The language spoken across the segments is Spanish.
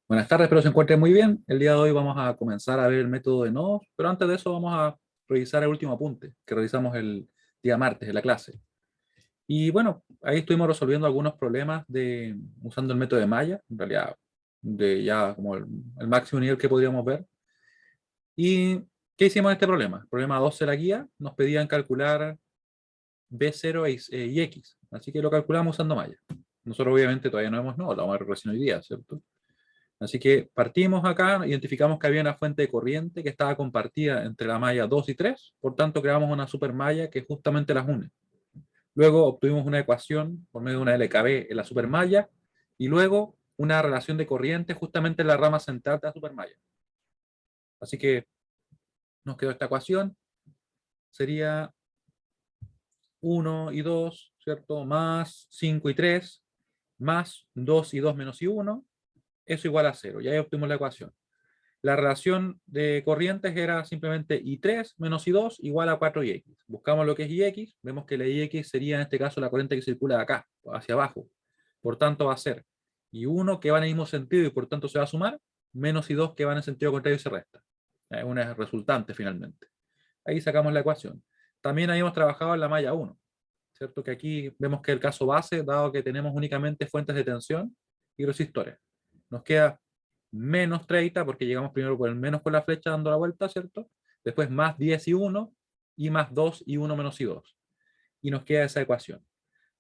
Buenas tardes, espero se encuentren muy bien. El día de hoy vamos a comenzar a ver el método de nodos, pero antes de eso vamos a revisar el último apunte que realizamos el día martes en la clase. Y bueno, ahí estuvimos resolviendo algunos problemas usando el método de Maya, en realidad de ya como el máximo nivel que podríamos ver. ¿Y qué hicimos en este problema? Problema 12 de la guía, nos pedían calcular B0 y X, así que lo calculamos usando Maya. Nosotros obviamente todavía no hemos nodo, lo vamos a ver recién hoy día, ¿cierto? Así que partimos acá, identificamos que había una fuente de corriente que estaba compartida entre la malla 2 y 3, por tanto creamos una supermalla que justamente las une. Luego obtuvimos una ecuación por medio de una LKB en la supermalla y luego una relación de corriente justamente en la rama central de la supermalla. Así que nos quedó esta ecuación, sería 1 y 2, ¿cierto? Más 5 y 3, más 2 y 2 menos y 1, eso igual a 0. Y ahí obtuvimos la ecuación. La relación de corrientes era simplemente I3 menos I2 igual a 4IX. Buscamos lo que es IX, vemos que la IX sería en este caso la corriente que circula de acá, hacia abajo. Por tanto va a ser I1 que va en el mismo sentido y por tanto se va a sumar, menos I2 que va en el sentido contrario y se resta. Es una resultante finalmente. Ahí sacamos la ecuación. También habíamos trabajado en la malla 1, ¿cierto? Que aquí vemos que el caso base, dado que tenemos únicamente fuentes de tensión y resistores. Nos queda menos 30, porque llegamos primero por el menos con la flecha dando la vuelta, ¿cierto? Después más 10 y 1, y más 2 y 1 menos y 2. Y nos queda esa ecuación.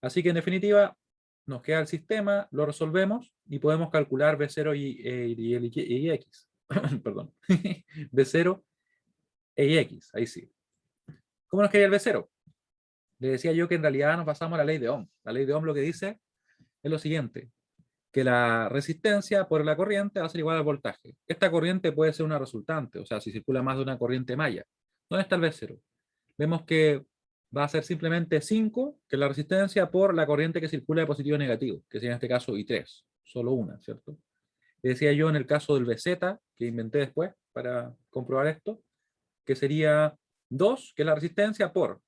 Así que en definitiva, nos queda el sistema, lo resolvemos y podemos calcular B0 y X. Perdón. B0 y X, ahí sí. ¿Cómo nos queda el B0? Le decía yo que en realidad nos basamos en la ley de Ohm. La ley de Ohm lo que dice es lo siguiente, que la resistencia por la corriente va a ser igual al voltaje. Esta corriente puede ser una resultante, o sea, si circula más de una corriente malla. ¿Dónde está el V0? Vemos que va a ser simplemente 5, que es la resistencia, por la corriente que circula de positivo a negativo, que sería en este caso I3, solo una, ¿cierto? Le decía yo en el caso del VZ, que inventé después para comprobar esto, que sería 2, que es la resistencia, por,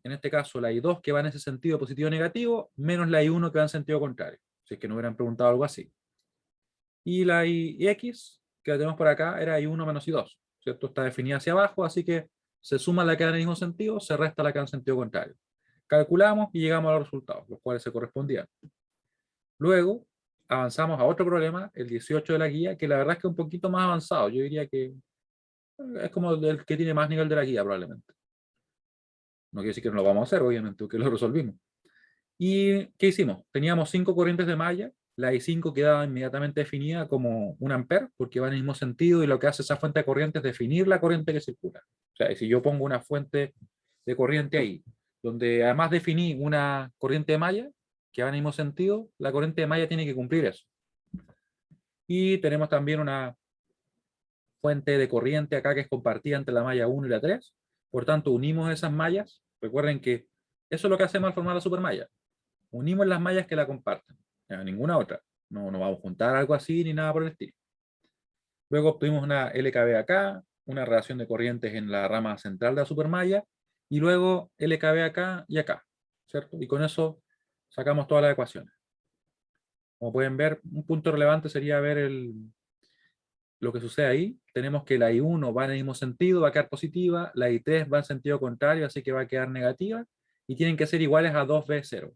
en este caso, la I2 que va en ese sentido positivo a negativo, menos la I1 que va en sentido contrario, si es que no hubieran preguntado algo así. Y la X, que la tenemos por acá, era I1 menos I2, ¿cierto? Está definida hacia abajo, así que se suma la que va en el mismo sentido, se resta la que va en sentido contrario. Calculamos y llegamos a los resultados, los cuales se correspondían. Luego, avanzamos a otro problema, el 18 de la guía, que la verdad es que es un poquito más avanzado. Yo diría que es como el que tiene más nivel de la guía, probablemente. No quiere decir que no lo vamos a hacer, obviamente, porque lo resolvimos. ¿Y qué hicimos? Teníamos 5 corrientes de malla, la I5 quedaba inmediatamente definida como un ampere, porque va en el mismo sentido, y lo que hace esa fuente de corriente es definir la corriente que circula. O sea, si yo pongo una fuente de corriente ahí, donde además definí una corriente de malla, que va en el mismo sentido, la corriente de malla tiene que cumplir eso. Y tenemos también una fuente de corriente acá que es compartida entre la malla 1 y la 3. Por tanto, unimos esas mallas. Recuerden que eso es lo que hacemos al formar la supermalla. Unimos las mallas que la comparten, ninguna otra. No vamos a juntar algo así ni nada por el estilo. Luego obtuvimos una LKB acá, una relación de corrientes en la rama central de la supermalla, y luego LKB acá y acá, ¿cierto? Y con eso sacamos todas las ecuaciones. Como pueden ver, un punto relevante sería ver lo que sucede ahí. Tenemos que la I1 va en el mismo sentido, va a quedar positiva, la I3 va en sentido contrario, así que va a quedar negativa, y tienen que ser iguales a 2V0.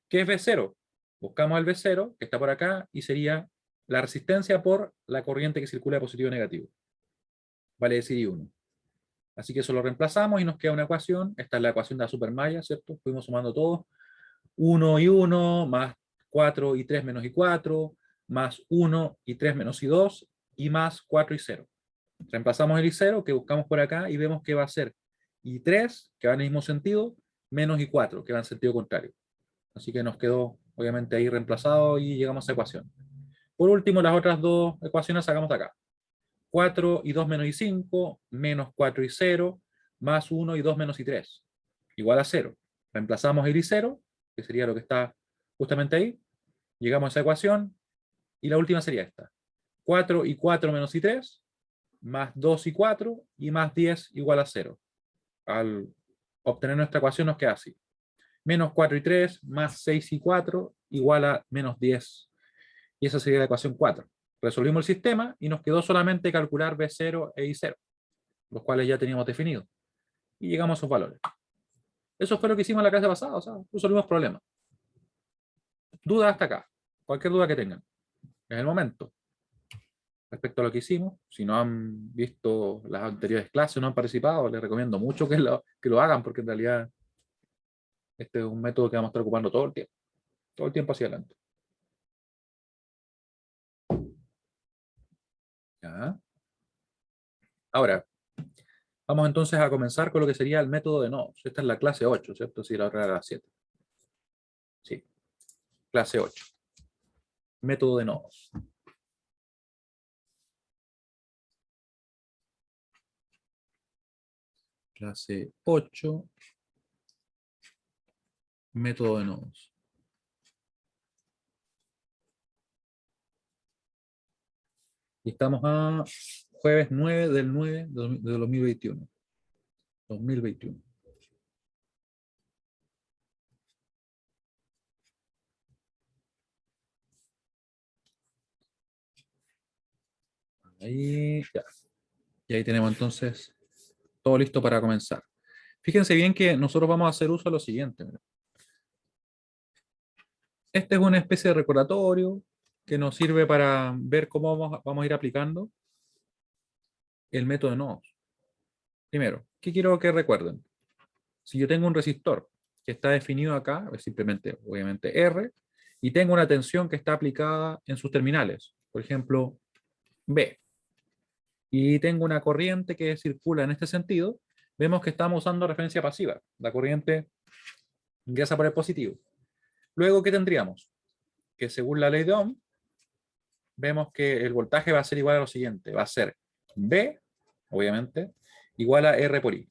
¿Qué es V0? Buscamos el V0, que está por acá, y sería la resistencia por la corriente que circula de positivo a negativo. Vale decir I1. Así que eso lo reemplazamos y nos queda una ecuación. Esta es la ecuación de la supermalla, ¿cierto? Fuimos sumando todo. 1 y 1, más 4 y 3 menos y 4, más 1 y 3 menos y 2, y más 4 y 0. Reemplazamos el I0 que buscamos por acá y vemos que va a ser I3, que va en el mismo sentido, menos I4, que va en sentido contrario. Así que nos quedó obviamente ahí reemplazado y llegamos a esa ecuación. Por último, las otras dos ecuaciones sacamos de acá. 4 y 2 menos y 5, menos 4 y 0, más 1 y 2 menos y 3, igual a 0. Reemplazamos el I0, que sería lo que está justamente ahí. Llegamos a esa ecuación y la última sería esta. 4 y 4 menos y 3, más 2 y 4, y más 10 igual a 0. Al obtener nuestra ecuación nos queda así. Menos 4 y 3, más 6 y 4, igual a menos 10 Y esa sería la ecuación 4. Resolvimos el sistema y nos quedó solamente calcular B0 e I0, los cuales ya teníamos definidos. Y llegamos a sus valores. Eso fue lo que hicimos en la clase pasada, o sea, resolvimos problemas. Dudas hasta acá. Cualquier duda que tengan. En el momento. Respecto a lo que hicimos, si no han visto las anteriores clases, no han participado, les recomiendo mucho que lo hagan, porque en realidad este es un método que vamos a estar ocupando todo el tiempo hacia adelante. ¿Ya? Ahora, vamos entonces a comenzar con lo que sería el método de nodos. Esta es la clase 8, ¿cierto? Si la otra era la 7. Sí, clase 8. Método de nodos. Clase 8. Método de nodos. Y estamos a jueves 9 del 9 de 2021. 2021. Ahí ya. Y ahí tenemos entonces todo listo para comenzar. Fíjense bien que nosotros vamos a hacer uso de lo siguiente. Mira. Este es una especie de recordatorio que nos sirve para ver cómo vamos a ir aplicando el método de nodos. Primero, ¿qué quiero que recuerden? Si yo tengo un resistor que está definido acá, es simplemente, obviamente, R, y tengo una tensión que está aplicada en sus terminales, por ejemplo, B, y tengo una corriente que circula en este sentido, vemos que estamos usando referencia pasiva. La corriente ingresa por el positivo. Luego, ¿qué tendríamos? Que según la ley de Ohm, vemos que el voltaje va a ser igual a lo siguiente. Va a ser B, obviamente, igual a R por I.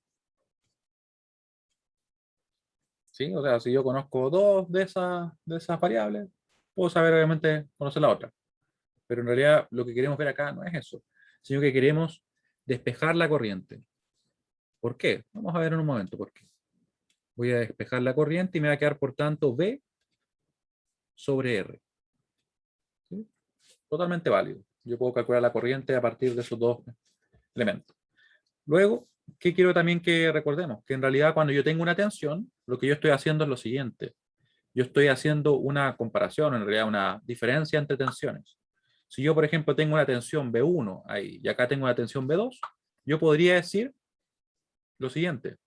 ¿Sí? O sea, si yo conozco dos de esas variables, puedo saber, obviamente, conocer la otra. Pero en realidad lo que queremos ver acá no es eso, sino que queremos despejar la corriente. ¿Por qué? Vamos a ver en un momento por qué. Voy a despejar la corriente y me va a quedar, por tanto, B sobre R. ¿Sí? Totalmente válido. Yo puedo calcular la corriente a partir de esos dos elementos. Luego, ¿qué quiero también que recordemos? Que en realidad cuando yo tengo una tensión, lo que yo estoy haciendo es lo siguiente. Yo estoy haciendo una comparación, en realidad una diferencia entre tensiones. Si yo, por ejemplo, tengo una tensión B1 ahí y acá tengo una tensión B2, yo podría decir lo siguiente.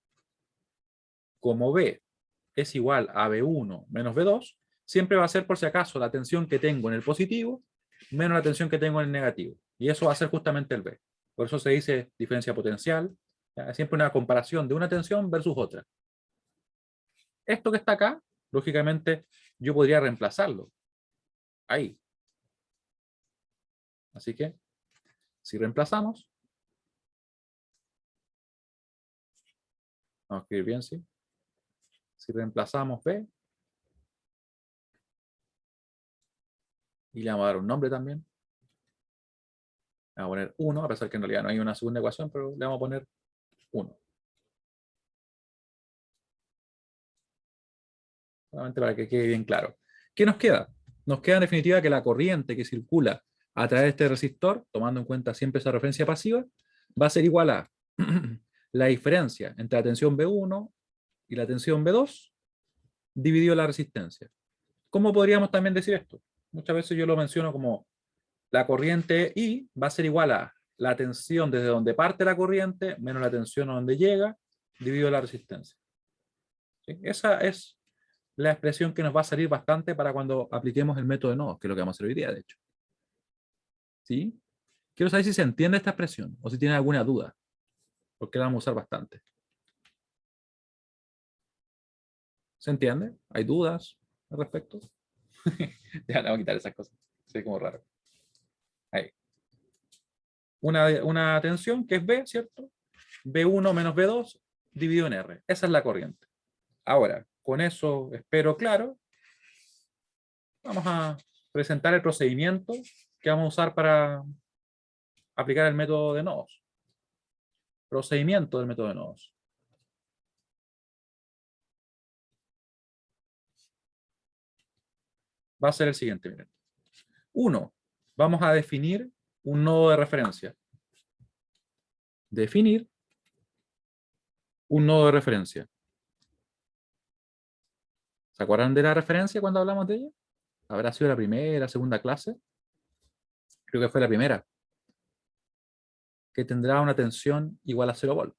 Como B es igual a B1 menos B2, siempre va a ser por si acaso la tensión que tengo en el positivo menos la tensión que tengo en el negativo. Y eso va a ser justamente el B. Por eso se dice diferencia potencial. Siempre una comparación de una tensión versus otra. Esto que está acá, lógicamente, yo podría reemplazarlo. Ahí. Así que, si reemplazamos, vamos a escribir bien, sí. Si reemplazamos B, y le vamos a dar un nombre también, le vamos a poner 1, a pesar que en realidad no hay una segunda ecuación, pero le vamos a poner 1. Solamente para que quede bien claro. ¿Qué nos queda? Nos queda en definitiva que la corriente que circula a través de este resistor, tomando en cuenta siempre esa referencia pasiva, va a ser igual a la diferencia entre la tensión B1 y la tensión B2 dividido la resistencia. ¿Cómo podríamos también decir esto? Muchas veces yo lo menciono como la corriente I va a ser igual a la tensión desde donde parte la corriente menos la tensión a donde llega dividido la resistencia. ¿Sí? Esa es la expresión que nos va a salir bastante para cuando apliquemos el método de nodos, que es lo que vamos a hacer hoy día, de hecho. ¿Sí? Quiero saber si se entiende esta expresión o si tienen alguna duda, porque la vamos a usar bastante. ¿Se entiende? ¿Hay dudas al respecto? Ya, le vamos a quitar esas cosas. Se ve como raro. Ahí. Una tensión que es B, ¿cierto? B1 menos B2 dividido en R. Esa es la corriente. Ahora, con eso espero claro, vamos a presentar el procedimiento que vamos a usar para aplicar el método de nodos. Procedimiento del método de nodos. Va a ser el siguiente. Miren. Uno, vamos a definir un nodo de referencia. Definir un nodo de referencia. ¿Se acuerdan de la referencia cuando hablamos de ella? ¿Habrá sido la primera, segunda clase? Creo que fue la primera. Que tendrá una tensión igual a 0 volts.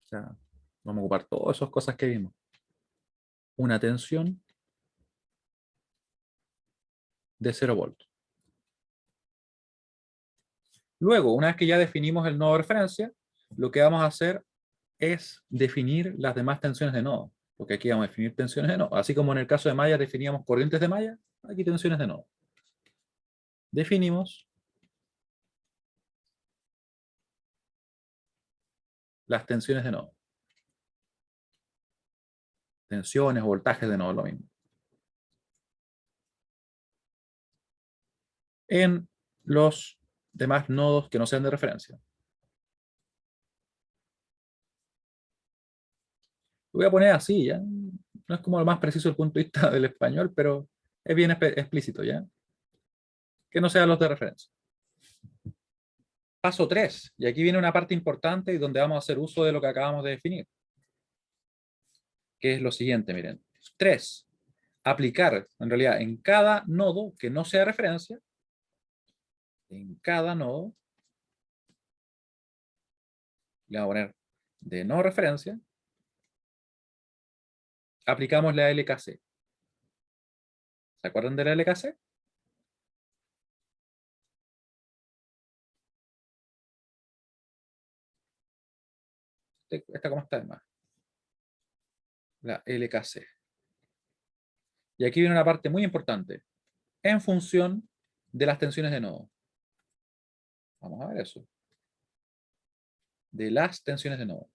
O sea, vamos a ocupar todas esas cosas que vimos. Una tensión de 0 volts. Luego, una vez que ya definimos el nodo de referencia, lo que vamos a hacer es definir las demás tensiones de nodo. Porque aquí vamos a definir tensiones de nodo. Así como en el caso de malla definíamos corrientes de malla, aquí tensiones de nodo. Definimos las tensiones de nodo. Tensiones o voltajes de nodo, lo mismo. En los demás nodos que no sean de referencia. Lo voy a poner así, ¿ya? No es como lo más preciso desde el punto de vista del español, pero es bien explícito, ¿ya? Que no sean los de referencia. Paso 3, y aquí viene una parte importante y donde vamos a hacer uso de lo que acabamos de definir, que es lo siguiente, miren. 3, aplicar, en realidad, en cada nodo que no sea referencia, en cada nodo, le vamos a poner de no referencia, aplicamos la LKC. ¿Se acuerdan de la LKC? Esta como está de más. La LKC. Y aquí viene una parte muy importante. En función de las tensiones de nodo. Vamos a ver eso. De las tensiones de nodo.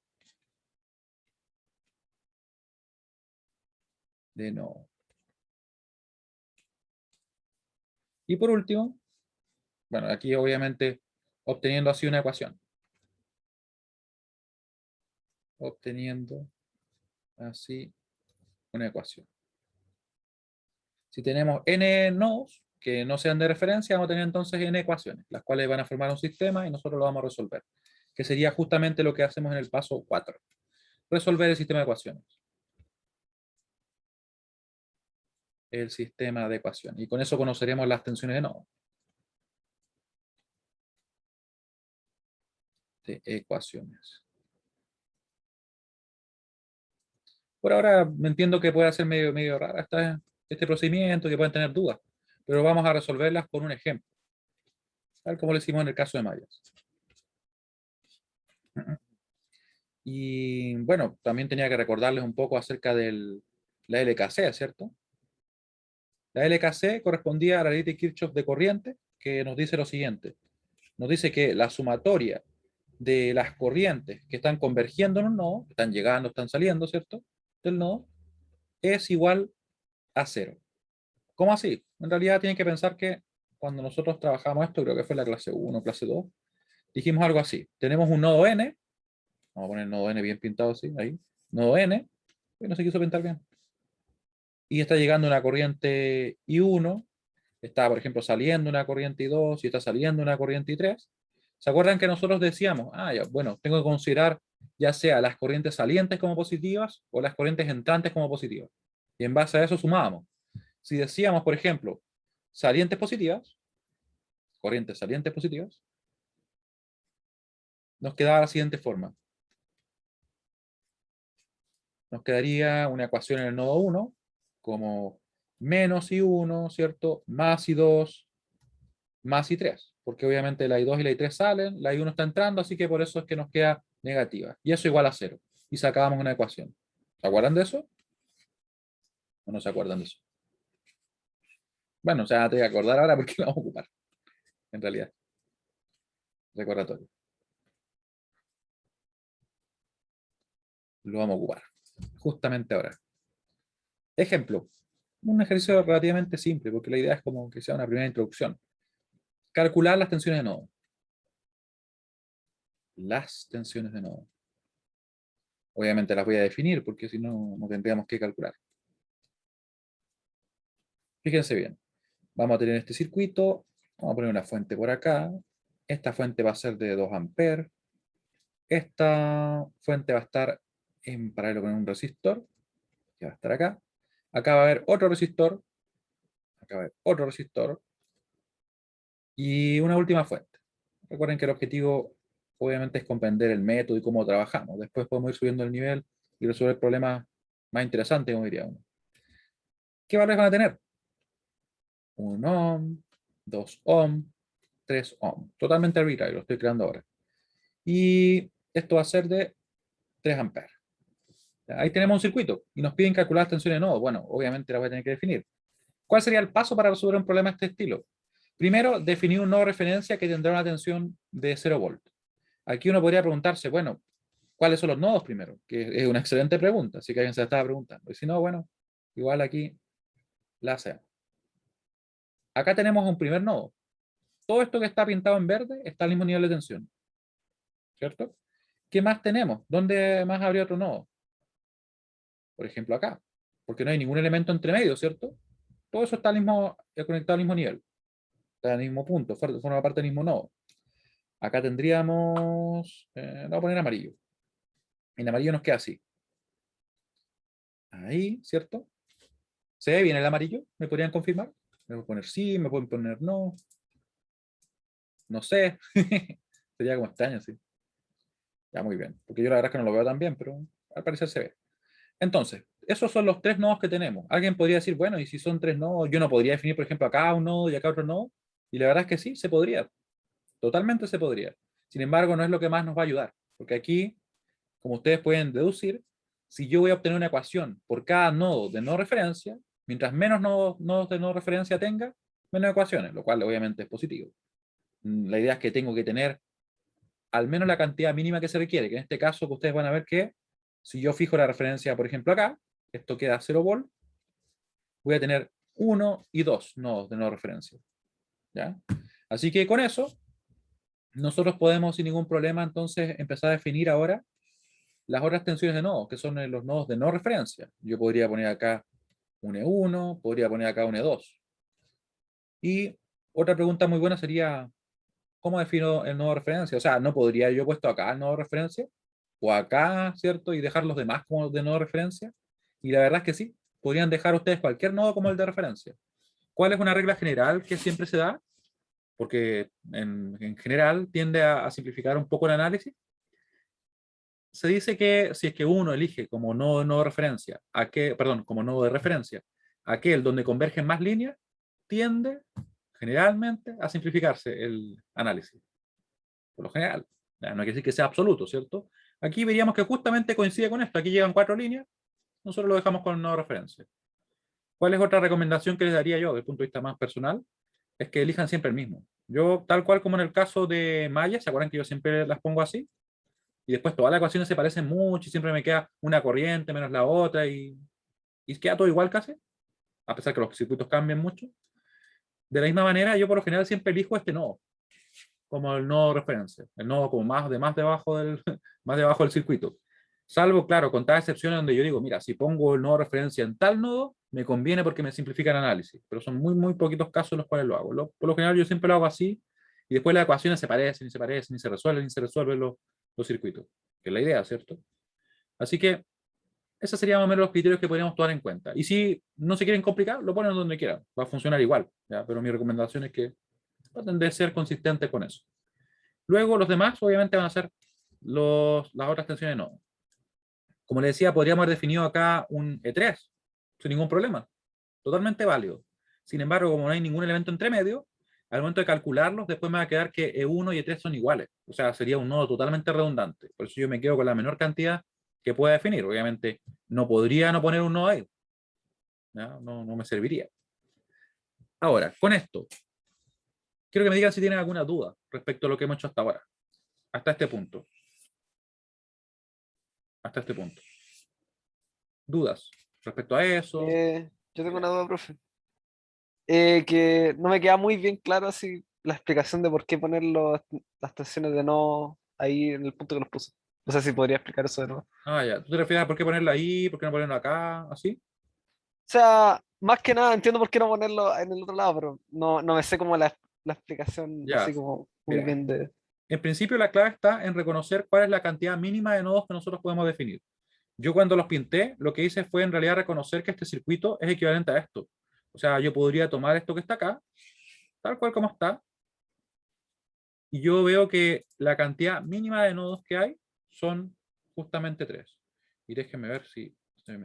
De nodo. Y por último, bueno, aquí obviamente obteniendo así una ecuación. Obteniendo así una ecuación. Si tenemos n nodos que no sean de referencia, vamos a tener entonces n ecuaciones, las cuales van a formar un sistema y nosotros lo vamos a resolver, que sería justamente lo que hacemos en el paso 4. Resolver el sistema de ecuaciones. El sistema de ecuaciones. Y con eso conoceremos las tensiones de nodo. De ecuaciones. Por ahora me entiendo que puede ser medio raro este procedimiento, que pueden tener dudas, pero vamos a resolverlas con un ejemplo, tal como lo hicimos en el caso de mallas. Y bueno, también tenía que recordarles un poco acerca de la LKC, ¿cierto? La LKC correspondía a la ley de Kirchhoff de corriente, que nos dice lo siguiente. Nos dice que la sumatoria de las corrientes que están convergiendo en un nodo, que están llegando, están saliendo, ¿cierto? Del nodo, es igual a cero. ¿Cómo así? En realidad tienen que pensar que cuando nosotros trabajamos esto, creo que fue la clase 1, clase 2, dijimos algo así. Tenemos un nodo N, vamos a poner el nodo N bien pintado así, ahí, nodo N, y no se quiso pintar bien. Y está llegando una corriente I1, está, por ejemplo, saliendo una corriente I2 y está saliendo una corriente I3. ¿Se acuerdan que nosotros decíamos, ya, bueno, tengo que considerar ya sea las corrientes salientes como positivas o las corrientes entrantes como positivas? Y en base a eso sumábamos. Si decíamos, por ejemplo, salientes positivas, corrientes salientes positivas, nos quedaba la siguiente forma. Nos quedaría una ecuación en el nodo 1 como menos I1, ¿cierto? Más I2, más I3, porque obviamente la I2 y la I3 salen, la I1 está entrando, así que por eso es que nos queda negativa. Y eso igual a 0. Y sacábamos una ecuación. ¿Se acuerdan de eso? ¿O no se acuerdan de eso? Bueno, o sea, te voy a acordar ahora porque lo vamos a ocupar, en realidad. Recordatorio. Lo vamos a ocupar. Justamente ahora. Ejemplo. Un ejercicio relativamente simple, porque la idea es como que sea una primera introducción. Calcular las tensiones de nodo. Las tensiones de nodo. Obviamente las voy a definir, porque si no, no tendríamos que calcular. Fíjense bien. vamos a tener este circuito, vamos a poner una fuente por acá, esta fuente va a ser de 2 amperes, esta fuente va a estar en paralelo con un resistor, que va a estar acá, acá va a haber otro resistor, acá va a haber otro resistor, y una última fuente. Recuerden que el objetivo obviamente es comprender el método y cómo trabajamos. Después podemos ir subiendo el nivel y resolver problemas más interesantes, como diría uno. ¿Qué valores van a tener? 1 ohm, 2 ohm, 3 ohm. Totalmente arbitrario, lo estoy creando ahora. Y esto va a ser de 3 amperes. Ahí tenemos un circuito y nos piden calcular las tensiones de nodo. Bueno, obviamente la voy a tener que definir. ¿Cuál sería el paso para resolver un problema de este estilo? Primero, definir un nodo de referencia que tendrá una tensión de 0 volt. Aquí uno podría preguntarse, bueno, ¿cuáles son los nodos primero? Que es una excelente pregunta, así que alguien se la estaba preguntando. Y si no, bueno, igual aquí la hacemos. Acá tenemos un primer nodo. Todo esto que está pintado en verde está al mismo nivel de tensión, ¿cierto? ¿Qué más tenemos? ¿Dónde más habría otro nodo? Por ejemplo, acá, porque no hay ningún elemento entre medio, ¿cierto? Todo eso está conectado al mismo nivel, está al mismo punto, forma parte del mismo nodo. Acá tendríamos, lo voy a poner amarillo. En amarillo nos queda así. Ahí, ¿cierto? ¿Se ve bien el amarillo? ¿Me podrían confirmar? Me pueden poner sí, me pueden poner no. No sé. Sería como extraño, sí. Ya, muy bien. Porque yo la verdad es que no lo veo tan bien, pero al parecer se ve. Entonces, esos son los 3 nodos que tenemos. Alguien podría decir, bueno, y si son 3 nodos, yo no podría definir, por ejemplo, acá un nodo y acá otro nodo. Y la verdad es que sí, se podría. Totalmente se podría. Sin embargo, no es lo que más nos va a ayudar. Porque aquí, como ustedes pueden deducir, si yo voy a obtener una ecuación por cada nodo de no referencia, mientras menos nodos de no referencia tenga, menos ecuaciones, lo cual obviamente es positivo. La idea es que tengo que tener al menos la cantidad mínima que se requiere, que en este caso que ustedes van a ver que si yo fijo la referencia, por ejemplo, acá, esto queda 0 volt, voy a tener 1 y 2 nodos de no referencia. ¿Ya? Así que con eso, nosotros podemos sin ningún problema entonces empezar a definir ahora las otras tensiones de nodos, que son los nodos de no referencia. Yo podría poner acá un E1, podría poner acá un E2. Y otra pregunta muy buena sería, ¿cómo defino el nodo de referencia? O sea, ¿no podría yo puesto acá el nodo de referencia? O acá, ¿cierto? Y dejar los demás como de nodo de referencia. Y la verdad es que sí, podrían dejar ustedes cualquier nodo como el de referencia. ¿Cuál es una regla general que siempre se da? Porque en general tiende a simplificar un poco el análisis. Se dice que si es que uno elige como nodo de referencia, perdón, como nodo de referencia, aquel donde convergen más líneas, tiende generalmente a simplificarse el análisis. Por lo general. No quiere decir que sea absoluto, ¿cierto? Aquí veríamos que justamente coincide con esto. Aquí llegan 4 líneas, nosotros lo dejamos con no referencia. ¿Cuál es otra recomendación que les daría yo desde el punto de vista más personal? Es que elijan siempre el mismo. Yo, tal cual como en el caso de Maya, ¿se acuerdan que yo siempre las pongo así? Y después todas las ecuaciones se parecen mucho y siempre me queda una corriente menos la otra y queda todo igual casi, a pesar que los circuitos cambian mucho. De la misma manera, yo por lo general siempre elijo este nodo, como el nodo de referencia, el nodo como más debajo más debajo del circuito. Salvo, claro, con tal excepciones donde yo digo, mira, si pongo el nodo de referencia en tal nodo, me conviene porque me simplifica el análisis. Pero son muy, muy poquitos casos en los cuales lo hago. Por lo general yo siempre lo hago así y después las ecuaciones se parecen y se parecen y se resuelven los circuitos. Que es la idea, ¿cierto? Así que esos serían más o menos los criterios que podríamos tomar en cuenta. Y si no se quieren complicar, lo ponen donde quieran. Va a funcionar igual. ¿Ya? Pero mi recomendación es que traten de ser consistentes con eso. Luego los demás obviamente van a ser las otras tensiones no. Como les decía, podríamos haber definido acá un E3 sin ningún problema. Totalmente válido. Sin embargo, como no hay ningún elemento entre medio, al momento de calcularlos, después me va a quedar que E1 y E3 son iguales. O sea, sería un nodo totalmente redundante. Por eso yo me quedo con la menor cantidad que pueda definir. Obviamente, no podría no poner un nodo ahí. ¿Ya? No, no me serviría. Ahora, con esto, quiero que me digan si tienen alguna duda respecto a lo que hemos hecho hasta ahora. Hasta este punto. Hasta este punto. ¿Dudas respecto a eso? Yo tengo una duda, profe. Que no me queda muy bien claro así la explicación de por qué poner las tensiones de no ahí en el punto que nos puso. No sé si podría explicar eso de nuevo. O Ah, ya. ¿Tú te refieres a por qué ponerla ahí? ¿Por qué no ponerla acá? ¿Así? sea, más que nada entiendo por qué no ponerlo en el otro lado, pero no me sé como la explicación Ya, así como muy mira. bien de... En principio la clave está en reconocer cuál es la cantidad mínima de nodos que nosotros podemos definir. Yo cuando los pinté, lo que hice fue en realidad reconocer que este circuito es equivalente a esto. O sea, yo podría tomar esto que está acá, tal cual como está, y yo veo que la cantidad mínima de nodos que hay son justamente 3. Y déjenme ver si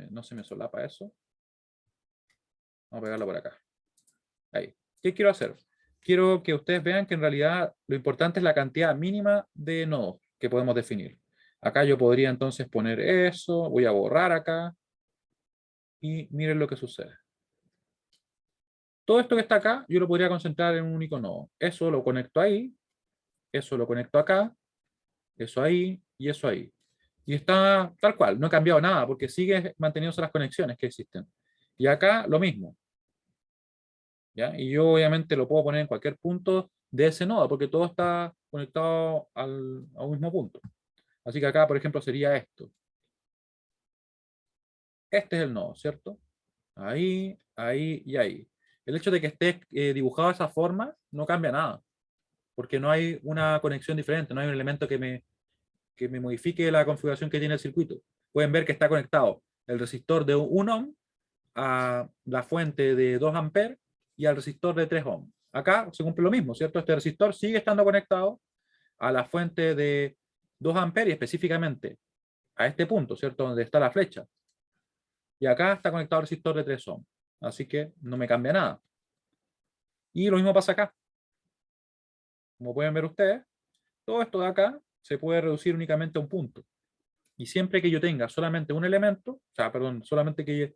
no se me solapa eso. Vamos a pegarlo por acá. Ahí. ¿Qué quiero hacer? Quiero que ustedes vean que en realidad lo importante es la cantidad mínima de nodos que podemos definir. Acá yo podría entonces poner eso, voy a borrar acá, y miren lo que sucede. Todo esto que está acá, yo lo podría concentrar en un único nodo. Eso lo conecto ahí, eso lo conecto acá, eso ahí y eso ahí. Y está tal cual, no he cambiado nada porque sigue manteniéndose las conexiones que existen. Y acá lo mismo, ¿ya? Y yo obviamente lo puedo poner en cualquier punto de ese nodo porque todo está conectado a un mismo punto. Así que acá, por ejemplo, sería esto. Este es el nodo, ¿cierto? Ahí, ahí y ahí. El hecho de que esté dibujado de esa forma no cambia nada, porque no hay una conexión diferente, no hay un elemento que me modifique la configuración que tiene el circuito. Pueden ver que está conectado el resistor de 1 ohm a la fuente de 2 amperes y al resistor de 3 ohm. Acá se cumple lo mismo, ¿cierto? Este resistor sigue estando conectado a la fuente de 2 amperes y específicamente a este punto, ¿cierto? Donde está la flecha. Y acá está conectado al resistor de 3 ohm. Así que no me cambia nada. Y lo mismo pasa acá. Como pueden ver ustedes, todo esto de acá se puede reducir únicamente a un punto. Y siempre que yo tenga solamente un elemento, o sea, perdón, solamente que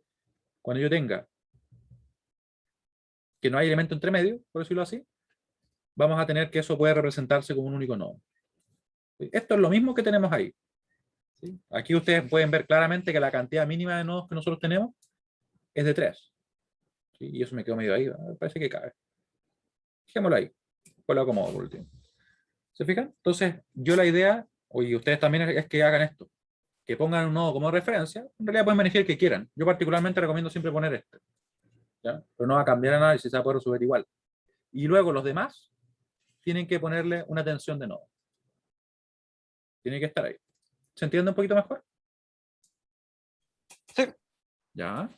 cuando yo tenga que no hay elemento entre medio, por decirlo así, vamos a tener que eso puede representarse como un único nodo. Esto es lo mismo que tenemos ahí. ¿Sí? Aquí ustedes pueden ver claramente que la cantidad mínima de nodos que nosotros tenemos es de 3. ¿Sí? Y eso me quedó medio ahí, me parece que cabe. Dejémoslo ahí. Pues lo acomodo por último. ¿Se fijan? Entonces, yo la idea, y ustedes también, es que hagan esto. Que pongan un nodo como referencia. En realidad pueden elegir el que quieran. Yo particularmente recomiendo siempre poner este. ¿Ya? Pero no va a cambiar a nada y se va a poder resolver igual. Y luego los demás tienen que ponerle una tensión de nodo. Tiene que estar ahí. ¿Se entiende un poquito mejor? Sí, Ya.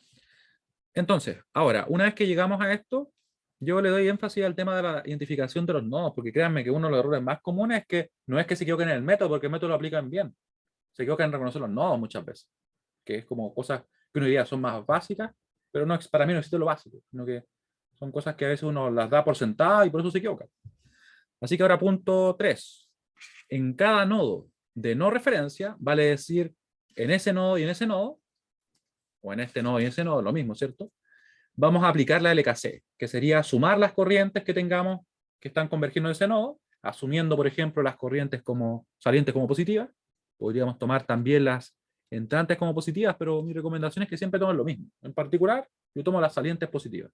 Entonces, ahora, una vez que llegamos a esto, yo le doy énfasis al tema de la identificación de los nodos, porque créanme que uno de los errores más comunes es que no es que se equivoquen en el método, porque el método lo aplican bien. Se equivocan en reconocer los nodos muchas veces, que es como cosas que uno diría son más básicas, pero no, para mí no existe lo básico, sino que son cosas que a veces uno las da por sentadas y por eso se equivoca. Así que ahora punto 3. En cada nodo de no referencia, vale decir en ese nodo y en ese nodo, o en este nodo y en ese nodo, lo mismo, ¿cierto? Vamos a aplicar la LKC, que sería sumar las corrientes que tengamos que están convergiendo en ese nodo, asumiendo, por ejemplo, las corrientes como salientes como positivas. Podríamos tomar también las entrantes como positivas, pero mi recomendación es que siempre tomen lo mismo. En particular, yo tomo las salientes positivas.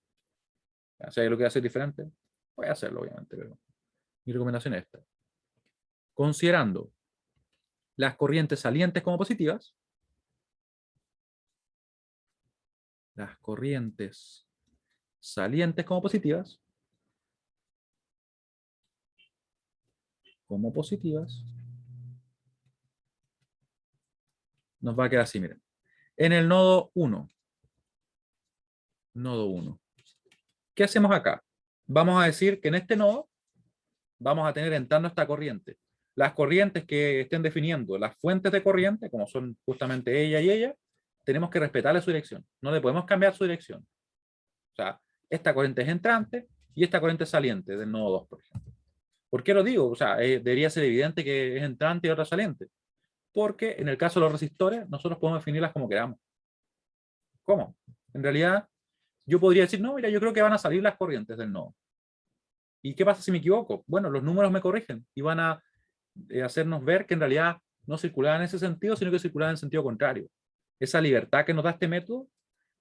Si hay lo que hacer diferente, voy a hacerlo, obviamente, pero mi recomendación es esta. Considerando las corrientes salientes como positivas, las corrientes salientes como positivas, nos va a quedar así, miren. En el nodo 1, ¿qué hacemos acá? Vamos a decir que en este nodo vamos a tener entrando esta corriente. Las corrientes que estén definiendo las fuentes de corriente, como son justamente ella y ella, tenemos que respetarle su dirección. No le podemos cambiar su dirección. O sea, esta corriente es entrante y esta corriente es saliente del nodo 2, por ejemplo. ¿Por qué lo digo? O sea, debería ser evidente que es entrante y otra saliente. Porque en el caso de los resistores, nosotros podemos definirlas como queramos. ¿Cómo? En realidad, yo podría decir, no, mira, yo creo que van a salir las corrientes del nodo. ¿Y qué pasa si me equivoco? Bueno, los números me corrigen y van a hacernos ver que en realidad no circulaban en ese sentido, sino que circulaban en sentido contrario. Esa libertad que nos da este método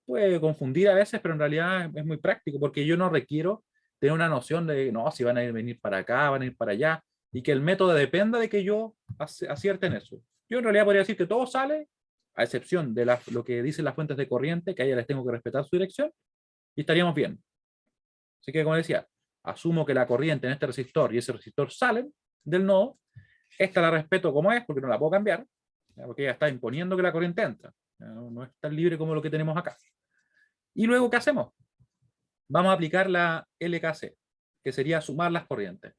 puede confundir a veces, pero en realidad es muy práctico, porque yo no requiero tener una noción de, no, si van a venir para acá, van a ir para allá, y que el método dependa de que yo acierte en eso. Yo en realidad podría decir que todo sale, a excepción de lo que dicen las fuentes de corriente, que a ellas les tengo que respetar su dirección, y estaríamos bien. Así que, como decía, asumo que la corriente en este resistor y ese resistor salen del nodo. Esta la respeto como es, porque no la puedo cambiar, ¿ya? Porque ella está imponiendo que la corriente entra. No es tan libre como lo que tenemos acá. Y luego, ¿qué hacemos? Vamos a aplicar la LKC, que sería sumar las corrientes.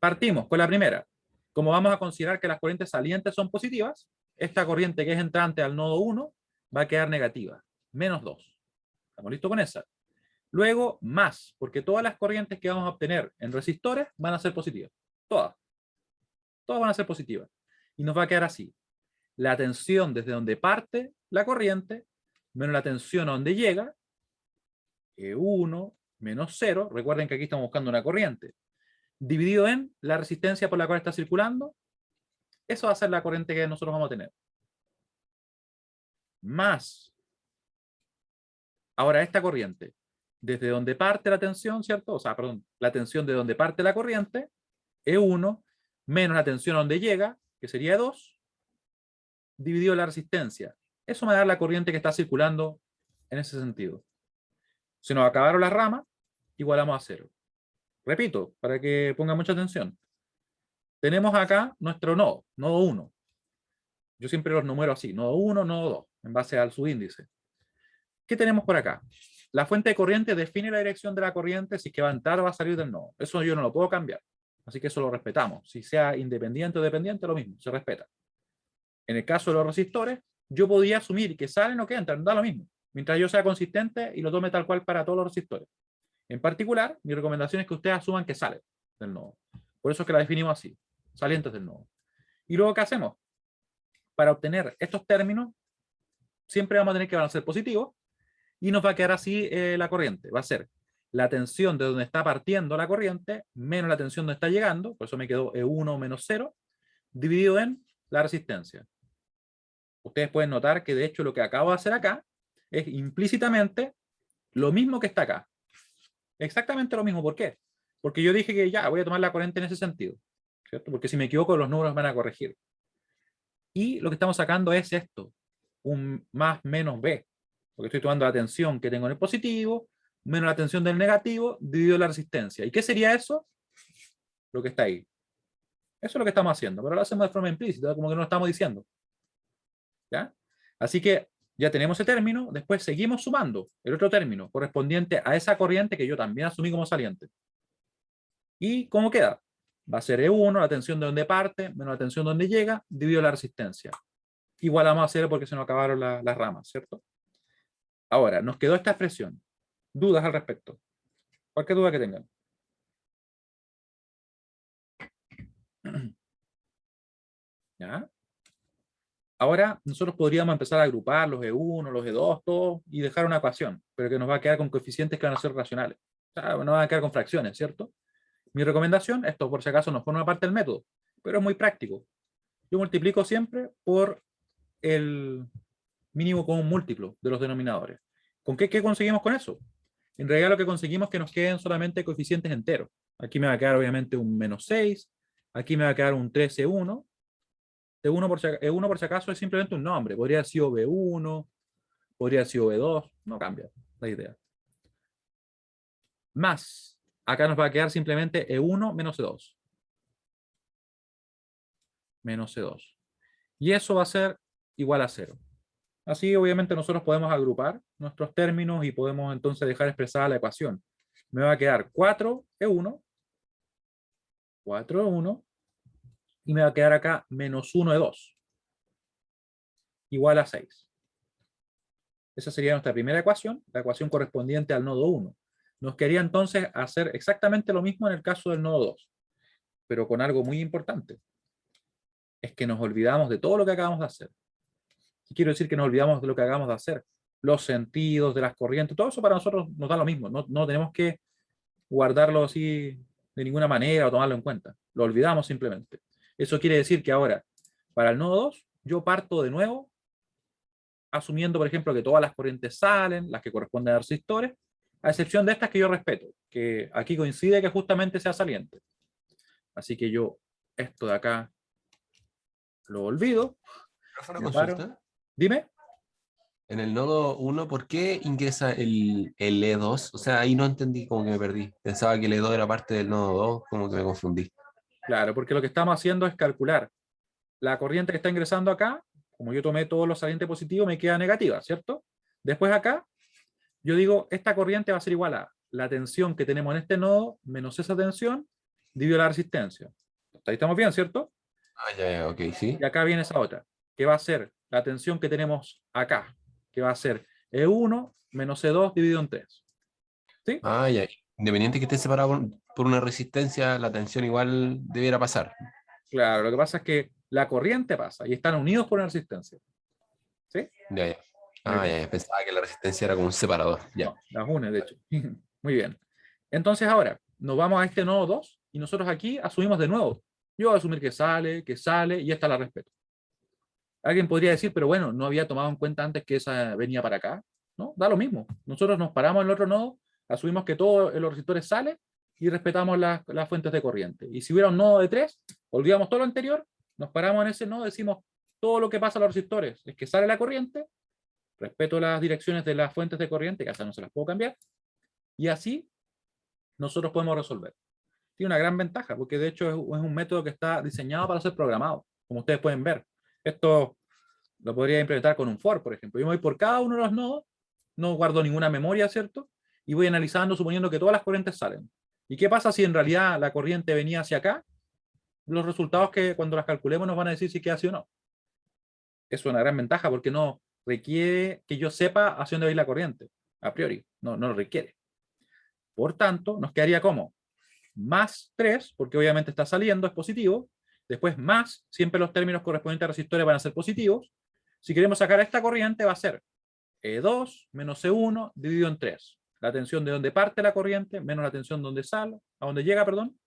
Partimos con la primera. Como vamos a considerar que las corrientes salientes son positivas, esta corriente que es entrante al nodo 1 va a quedar negativa, menos 2. ¿Estamos listos con esa? Luego, más, porque todas las corrientes que vamos a obtener en resistores van a ser positivas. Todas. Todas van a ser positivas. Y nos va a quedar así. La tensión desde donde parte la corriente, menos la tensión a donde llega, E1 menos 0. Recuerden que aquí estamos buscando una corriente. Dividido en la resistencia por la cual está circulando. Eso va a ser la corriente que nosotros vamos a tener. Más. Ahora esta corriente, desde donde parte la tensión, ¿cierto? O sea, perdón, la tensión de donde parte la corriente, E1, menos la tensión a donde llega, que sería E2, dividido la resistencia. Eso me da la corriente que está circulando en ese sentido. Se nos acabaron las ramas, igualamos a 0. Repito, para que pongan mucha atención. Tenemos acá nuestro nodo, nodo 1. Yo siempre los numero así, nodo 1, nodo 2, en base al subíndice. ¿Qué tenemos por acá? La fuente de corriente define la dirección de la corriente, si es que va a entrar o va a salir del nodo. Eso yo no lo puedo cambiar. Así que eso lo respetamos. Si sea independiente o dependiente, lo mismo, se respeta. En el caso de los resistores, yo podría asumir que salen o que entran, da lo mismo, mientras yo sea consistente y lo tome tal cual para todos los resistores. En particular, mi recomendación es que ustedes asuman que salen del nodo. Por eso es que la definimos así, salientes del nodo. Y luego, ¿qué hacemos? Para obtener estos términos, siempre vamos a tener que van a ser positivos, y nos va a quedar así la corriente. Va a ser la tensión de donde está partiendo la corriente, menos la tensión donde está llegando, por eso me quedó E1 menos 0, dividido en la resistencia. Ustedes pueden notar que de hecho lo que acabo de hacer acá es implícitamente lo mismo que está acá. Exactamente lo mismo. ¿Por qué? Porque yo dije que ya voy a tomar la corriente en ese sentido, ¿cierto? Porque si me equivoco los números van a corregir. Y lo que estamos sacando es esto, un más menos B, porque estoy tomando la tensión que tengo en el positivo, menos la tensión del negativo, dividido la resistencia. ¿Y qué sería eso? Lo que está ahí. Eso es lo que estamos haciendo, pero lo hacemos de forma implícita, como que no lo estamos diciendo. ¿Ya? Así que ya tenemos ese término, después seguimos sumando el otro término correspondiente a esa corriente que yo también asumí como saliente. ¿Y cómo queda? Va a ser E1, la tensión de donde parte, menos la tensión de donde llega, dividido la resistencia. Igual vamos a hacer porque se nos acabaron las ramas, ¿cierto? Ahora, nos quedó esta expresión. ¿Dudas al respecto? Cualquier duda que tengan. ¿Ya? Ahora, nosotros podríamos empezar a agrupar los E1, los E2, todos, y dejar una ecuación, pero que nos va a quedar con coeficientes que van a ser racionales. O sea, no van a quedar con fracciones, ¿cierto? Mi recomendación, esto por si acaso no forma parte del método, pero es muy práctico. Yo multiplico siempre por el mínimo común múltiplo de los denominadores. ¿Con qué conseguimos con eso? En realidad lo que conseguimos es que nos queden solamente coeficientes enteros. Aquí me va a quedar obviamente un menos 6, aquí me va a quedar un 13,1. E1 por si acaso es simplemente un nombre. Podría haber sido B1, podría haber sido B2, no cambia la idea. Más, acá nos va a quedar simplemente E1 menos E2. Menos E2. Y eso va a ser igual a 0. Así obviamente nosotros podemos agrupar nuestros términos y podemos entonces dejar expresada la ecuación. Me va a quedar 4E1, 4E1, y me va a quedar acá menos 1E2, igual a 6. Esa sería nuestra primera ecuación, la ecuación correspondiente al nodo 1. Nos quería entonces hacer exactamente lo mismo en el caso del nodo 2, pero con algo muy importante. Es que nos olvidamos de todo lo que acabamos de hacer. ¿Qué quiero decir que nos olvidamos de lo que acabamos de hacer? Los sentidos de las corrientes, todo eso para nosotros nos da lo mismo. No tenemos que guardarlo así de ninguna manera o tomarlo en cuenta. Lo olvidamos simplemente. Eso quiere decir que ahora, para el nodo 2, yo parto de nuevo asumiendo, por ejemplo, que todas las corrientes salen, las que corresponden a resistores, a excepción de estas que yo respeto, que aquí coincide que justamente sea saliente. Así que yo esto de acá lo olvido. ¿Profe, una Me paro. consulta? Dime. En el nodo 1, ¿por qué ingresa el E2? O sea, ahí no entendí, como que me perdí. Pensaba que el E2 era parte del nodo 2, como que me confundí. Claro, porque lo que estamos haciendo es calcular la corriente que está ingresando acá. Como yo tomé todos los salientes positivos, me queda negativa, ¿cierto? Después acá, yo digo, esta corriente va a ser igual a la tensión que tenemos en este nodo menos esa tensión dividido la resistencia. Ahí estamos bien, ¿cierto? Ah, ya, ya, ok, sí. Y acá viene esa otra, que va a ser la tensión que tenemos acá, que va a ser E1 menos E2 dividido en 3. ¿Sí? Ah, ya. Independiente que esté separado por una resistencia, la tensión igual debiera pasar. Claro, lo que pasa es que la corriente pasa y están unidos por una resistencia. ¿Sí? Ya, ya. Muy Ah, bien. ya, ya. Pensaba que la resistencia era como un separador. Ya. No, las une, de hecho. Muy bien. Entonces ahora, nos vamos a este nodo 2 y nosotros aquí asumimos de nuevo. Yo voy a asumir que sale y esta la respeto. Alguien podría decir, pero bueno, no había tomado en cuenta antes que esa venía para acá. ¿No? Da lo mismo. Nosotros nos paramos en el otro nodo, asumimos que todos los resistores salen y respetamos las fuentes de corriente. Y si hubiera un nodo de 3, olvidamos todo lo anterior, nos paramos en ese nodo, decimos todo lo que pasa a los resistores es que sale la corriente, respeto las direcciones de las fuentes de corriente, que hasta no se las puedo cambiar, y así nosotros podemos resolver. Tiene una gran ventaja, porque de hecho es un método que está diseñado para ser programado, como ustedes pueden ver. Esto lo podría implementar con un for, por ejemplo. Yo me voy por cada uno de los nodos, no guardo ninguna memoria, ¿cierto? Y voy analizando, suponiendo que todas las corrientes salen. ¿Y qué pasa si en realidad la corriente venía hacia acá? Los resultados que cuando las calculemos nos van a decir si queda así o no. Es una gran ventaja porque no requiere que yo sepa hacia dónde va a ir la corriente, a priori. No, no lo requiere. Por tanto, nos quedaría como más 3, porque obviamente está saliendo, es positivo. Después más, siempre los términos correspondientes a resistores van a ser positivos. Si queremos sacar esta corriente, va a ser E2 menos E1 dividido en 3. La tensión de donde parte la corriente menos la tensión donde sale, a donde llega, perdón,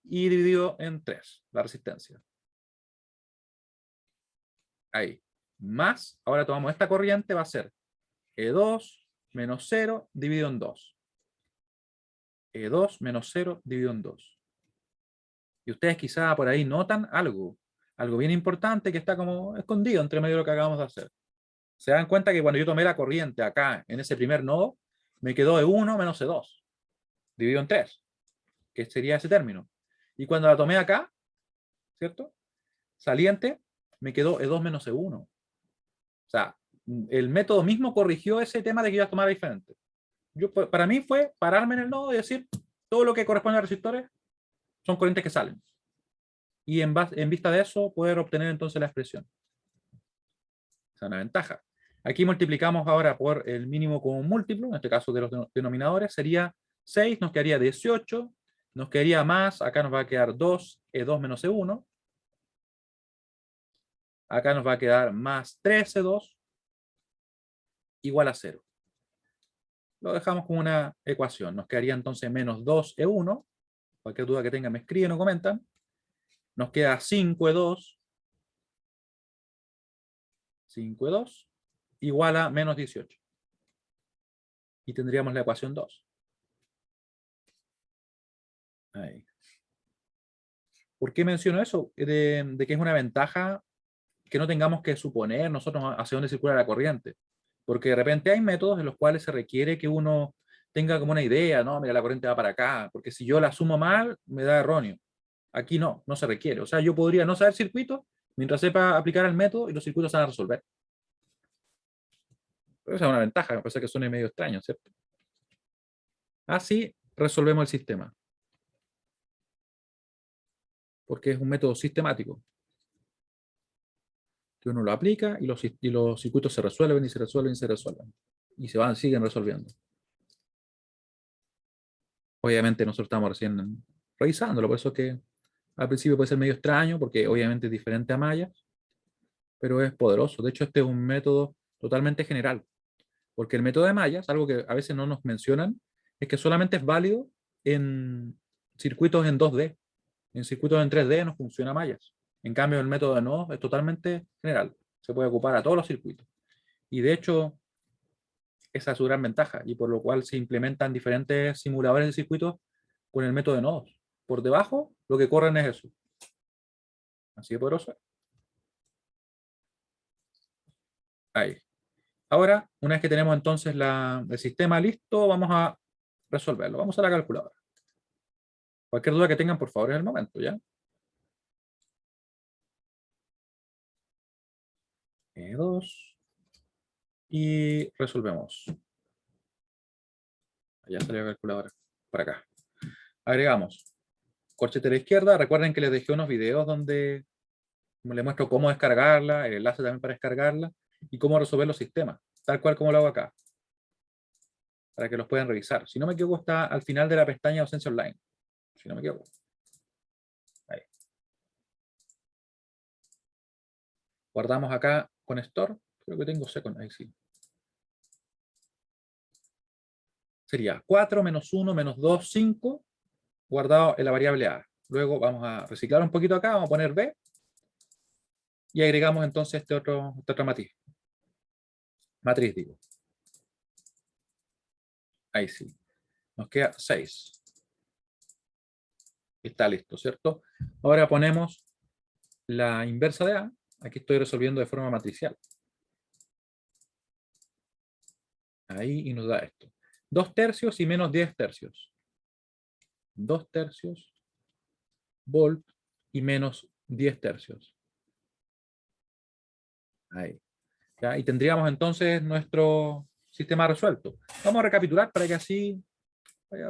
y dividido en 3, la resistencia. Ahí. Más, ahora tomamos esta corriente, va a ser E2 menos 0 dividido en 2. E2 menos 0 dividido en 2. Y ustedes quizá por ahí notan algo bien importante que está como escondido entre medio de lo que acabamos de hacer. Se dan cuenta que cuando yo tomé la corriente acá, en ese primer nodo, me quedó E1 menos E2, dividido en 3, que sería ese término. Y cuando la tomé acá, ¿cierto? Saliente, me quedó E2 menos E1. O sea, el método mismo corrigió ese tema de que iba a tomar diferente. Para mí fue pararme en el nodo y decir, todo lo que corresponde a resistores son corrientes que salen. Y en vista de eso, poder obtener entonces la expresión. Esa es una ventaja. Aquí multiplicamos ahora por el mínimo común múltiplo, en este caso de los denominadores, sería 6, nos quedaría 18, nos quedaría más, acá nos va a quedar 2, E2 menos E1, acá nos va a quedar más 3, E2, igual a 0. Lo dejamos como una ecuación, nos quedaría entonces menos 2, E1, cualquier duda que tengan me escriben o comentan, nos queda 5, E2, 5E2, igual a menos 18. Y tendríamos la ecuación 2. Ahí. ¿Por qué menciono eso? De que es una ventaja que no tengamos que suponer nosotros hacia dónde circula la corriente. Porque de repente hay métodos en los cuales se requiere que uno tenga como una idea, no, mira, la corriente va para acá, porque si yo la sumo mal, me da erróneo. Aquí no, no se requiere. O sea, yo podría no saber circuitos mientras sepa aplicar el método y los circuitos se van a resolver. Pero esa es una ventaja, me parece que suene medio extraño, ¿cierto? Así resolvemos el sistema. Porque es un método sistemático. Que uno lo aplica y los circuitos se resuelven y se resuelven y se resuelven. Y siguen resolviendo. Obviamente nosotros estamos recién revisándolo, por eso es que al principio puede ser medio extraño, porque obviamente es diferente a Maya, pero es poderoso. De hecho, este es un método totalmente general, porque el método de Maya, algo que a veces no nos mencionan, es que solamente es válido en circuitos en 2D. En circuitos en 3D no funciona Mayas. En cambio, el método de nodos es totalmente general. Se puede ocupar a todos los circuitos. Y de hecho, esa es su gran ventaja, y por lo cual se implementan diferentes simuladores de circuitos con el método de nodos. Por debajo, lo que corren es eso. Así de poderoso. Ahí. Ahora, una vez que tenemos entonces el sistema listo, vamos a resolverlo. Vamos a la calculadora. Cualquier duda que tengan, por favor, es el momento, ¿ya? E2. Y resolvemos. Ya salió la calculadora. Por acá. Agregamos corchete a la izquierda. Recuerden que les dejé unos videos donde les muestro cómo descargarla, el enlace también para descargarla, y cómo resolver los sistemas, tal cual como lo hago acá, para que los puedan revisar. Si no me equivoco, está al final de la pestaña Docencia Online. Si no me equivoco. Ahí. Guardamos acá con Store. Creo que tengo Second. Ahí sí. Sería 4 menos 1 menos 2, 5, guardado en la variable A. Luego vamos a reciclar un poquito acá, vamos a poner B, y agregamos entonces esta otra matriz, digo. Ahí sí. Nos queda 6. Está listo, ¿cierto? Ahora ponemos la inversa de A. Aquí estoy resolviendo de forma matricial. Ahí, y nos da esto. 2 tercios y menos 10 tercios. 2 tercios volt y menos 10 tercios. Ahí. ¿Ya? Y tendríamos entonces nuestro sistema resuelto. Vamos a recapitular para que así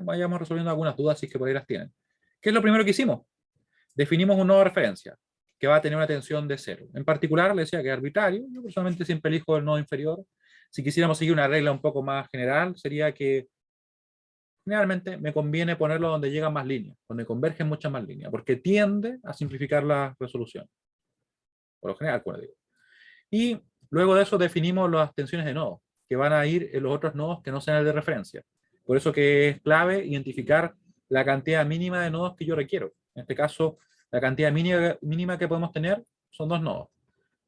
vayamos resolviendo algunas dudas si es que por ahí las tienen. ¿Qué es lo primero que hicimos? Definimos un nodo de referencia que va a tener una tensión de 0. En particular, le decía que es arbitrario. Yo personalmente siempre elijo el nodo inferior. Si quisiéramos seguir una regla un poco más general, sería que generalmente me conviene ponerlo donde llegan más líneas, donde convergen muchas más líneas, porque tiende a simplificar la resolución. Por lo general, como digo. Y luego de eso definimos las tensiones de nodo, que van a ir en los otros nodos que no sean el de referencia. Por eso que es clave identificar la cantidad mínima de nodos que yo requiero. En este caso, la cantidad mínima que podemos tener son 2 nodos.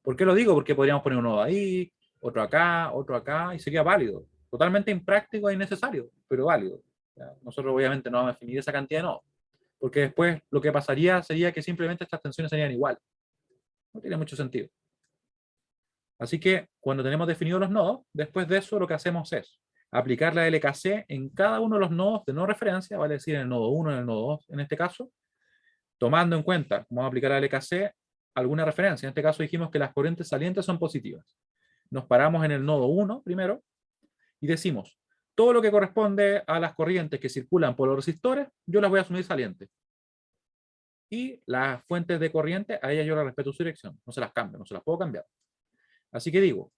¿Por qué lo digo? Porque podríamos poner un nodo ahí, otro acá, y sería válido. Totalmente impráctico e innecesario, pero válido. ¿Ya? Nosotros obviamente no vamos a definir esa cantidad de nodos, porque después lo que pasaría sería que simplemente estas tensiones serían igual. No tiene mucho sentido. Así que cuando tenemos definidos los nodos, después de eso lo que hacemos es aplicar la LKC en cada uno de los nodos de no referencia, vale decir en el nodo 1, en el nodo 2, en este caso, tomando en cuenta, como vamos a aplicar la LKC, alguna referencia. En este caso dijimos que las corrientes salientes son positivas. Nos paramos en el nodo 1 primero y decimos, todo lo que corresponde a las corrientes que circulan por los resistores, yo las voy a asumir salientes. Y las fuentes de corriente, a ellas yo las respeto su dirección. No se las cambio, no se las puedo cambiar. Así que digo,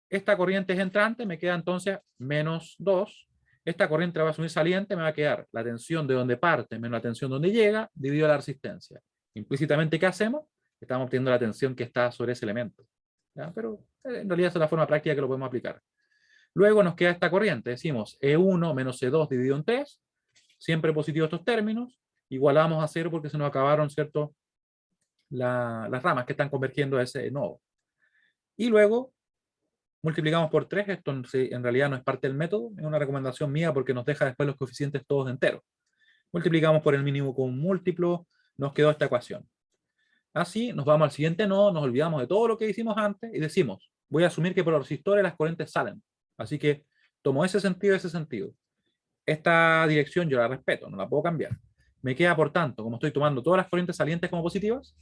esta corriente es entrante, me queda entonces menos 2. Esta corriente va a asumir saliente, me va a quedar la tensión de donde parte menos la tensión donde llega, dividido la resistencia. Implícitamente, ¿qué hacemos? Estamos obteniendo la tensión que está sobre ese elemento. ¿Ya? Pero en realidad esa es la forma práctica que lo podemos aplicar. Luego nos queda esta corriente, decimos E1 menos E2 dividido en 3, siempre positivo estos términos, igualamos a 0 porque se nos acabaron, ¿cierto?, las ramas que están convergiendo a ese nodo. Y luego multiplicamos por 3, esto en realidad no es parte del método, es una recomendación mía porque nos deja después los coeficientes todos enteros. Multiplicamos por el mínimo con un múltiplo, nos quedó esta ecuación. Así nos vamos al siguiente nodo, nos olvidamos de todo lo que hicimos antes y decimos, voy a asumir que por los resistores las corrientes salen. Así que tomo ese sentido y ese sentido. Esta dirección yo la respeto, no la puedo cambiar. Me queda, por tanto, como estoy tomando todas las corrientes salientes como positivas,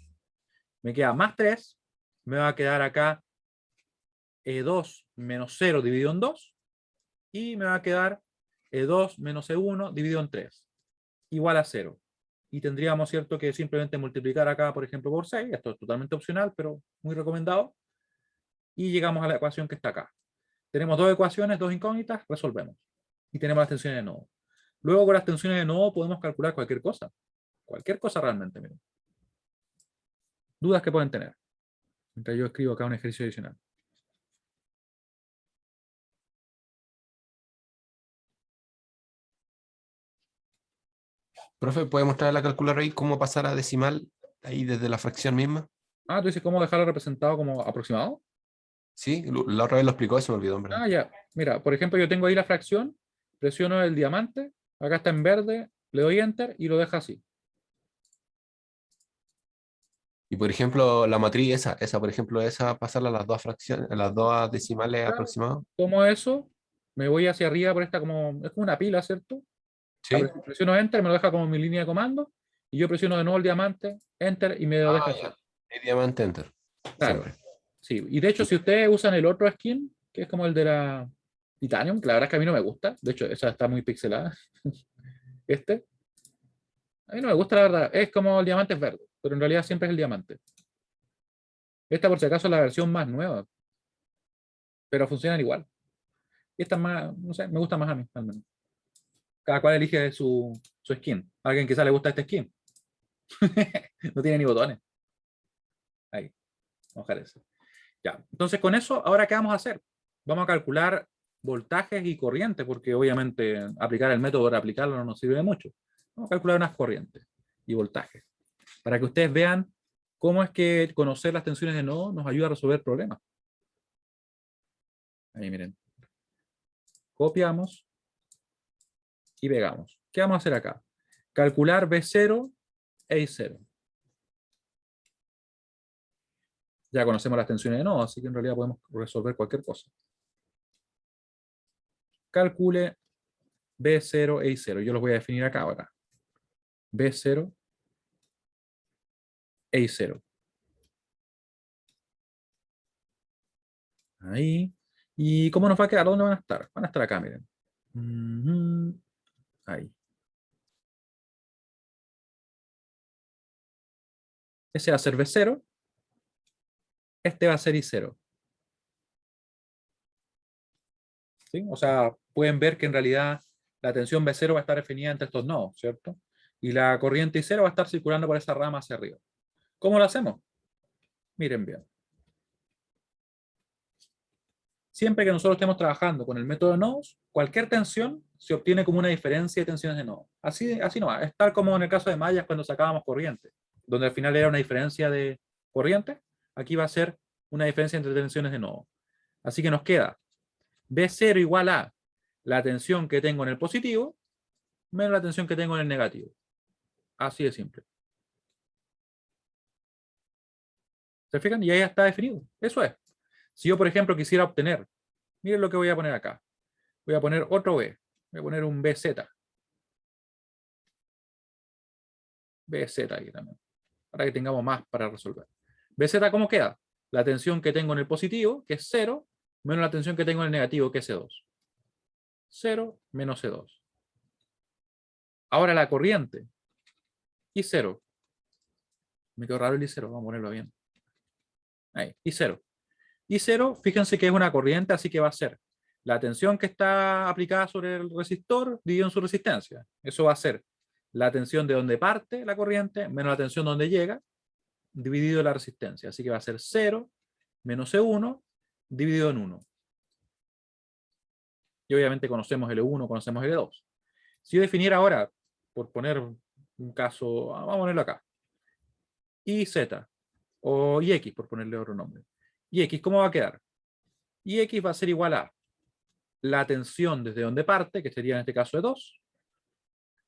me queda más 3, me va a quedar acá E2 menos 0 dividido en 2, y me va a quedar E2 menos E1 dividido en 3, igual a 0. Y tendríamos, ¿cierto?, que simplemente multiplicar acá, por ejemplo, por 6, esto es totalmente opcional, pero muy recomendado, y llegamos a la ecuación que está acá. Tenemos dos ecuaciones, dos incógnitas, resolvemos. Y tenemos las tensiones de nodo. Luego con las tensiones de nodo podemos calcular cualquier cosa realmente. Miren. Dudas que pueden tener. Mientras yo escribo acá un ejercicio adicional. Profe, ¿puede mostrar la calculadora ahí cómo pasar a decimal ahí desde la fracción misma? Ah, tú dices cómo dejarlo representado como aproximado. Sí, la otra vez lo explicó, se me olvidó, hombre. Ah, ya. Mira, por ejemplo, yo tengo ahí la fracción, presiono el diamante, acá está en verde, le doy enter y lo deja así. Y por ejemplo, la matriz esa, por ejemplo, esa pasarla a las dos fracciones, a las dos decimales Claro, aproximadas. tomo eso, me voy hacia arriba por esta como, es como una pila, ¿cierto? ¿Sí? Presiono Enter, me lo deja como mi línea de comando, y yo presiono de nuevo el diamante, Enter, y me lo deja Ah, así. ya. Y diamante enter. Claro, Siempre. sí. Y de hecho, si ustedes usan el otro skin, que es como el de la Titanium, que la verdad es que a mí no me gusta, de hecho, esa está muy pixelada, este, a mí no me gusta la verdad, es como el diamante es verde, pero en realidad siempre es el diamante. Esta por si acaso es la versión más nueva, pero funcionan igual. Y esta es más, no sé, me gusta más a mí, al menos. Cada cual elige su skin. A alguien quizá le gusta este skin. No tiene ni botones. Ahí, vamos a dejar eso. Ya, entonces con eso, ¿ahora qué vamos a hacer? Vamos a calcular voltajes y corrientes, porque obviamente aplicar el método para aplicarlo no nos sirve de mucho. Vamos a calcular unas corrientes y voltajes, para que ustedes vean cómo es que conocer las tensiones de nodo nos ayuda a resolver problemas. Ahí miren, copiamos y pegamos. ¿Qué vamos a hacer acá? Calcular B0 e I0. Ya conocemos las tensiones de nodo, así que en realidad podemos resolver cualquier cosa. Calcule B0 e I0. Yo los voy a definir acá ahora. B0 e I0. Ahí. ¿Y cómo nos va a quedar? ¿Dónde van a estar? Van a estar acá, miren. Ahí. Ese va a ser B0. Este va a ser I0. ¿Sí? O sea, pueden ver que en realidad la tensión B0 va a estar definida entre estos nodos, ¿cierto? Y la corriente I0 va a estar circulando por esa rama hacia arriba. ¿Cómo lo hacemos? Miren bien. Siempre que nosotros estemos trabajando con el método de nodos, cualquier tensión se obtiene como una diferencia de tensiones de nodos. Así no va. Es tal como en el caso de mallas cuando sacábamos corriente, donde al final era una diferencia de corriente, aquí va a ser una diferencia entre tensiones de nodo. Así que nos queda B0 igual a la tensión que tengo en el positivo menos la tensión que tengo en el negativo. Así de simple. ¿Se fijan? Y ahí está definido. Eso es. Si yo, por ejemplo, quisiera obtener, miren lo que voy a poner acá. Voy a poner otro B. Voy a poner un BZ. BZ aquí también. Para que tengamos más para resolver. BZ, ¿cómo queda? La tensión que tengo en el positivo, que es 0, menos la tensión que tengo en el negativo, que es C2. 0 menos C2. Ahora la corriente. I0. Me quedó raro el I0, vamos a ponerlo bien. Ahí, I0. I0, fíjense que es una corriente, así que va a ser la tensión que está aplicada sobre el resistor dividido en su resistencia. Eso va a ser la tensión de donde parte la corriente menos la tensión donde llega, dividido la resistencia. Así que va a ser 0 menos E1 dividido en 1. Y obviamente conocemos el E1, conocemos el E2. Si yo definiera ahora, por poner un caso, vamos a ponerlo acá, IZ o IX, por ponerle otro nombre. IX, ¿cómo va a quedar? IX va a ser igual a la tensión desde donde parte, que sería en este caso E2,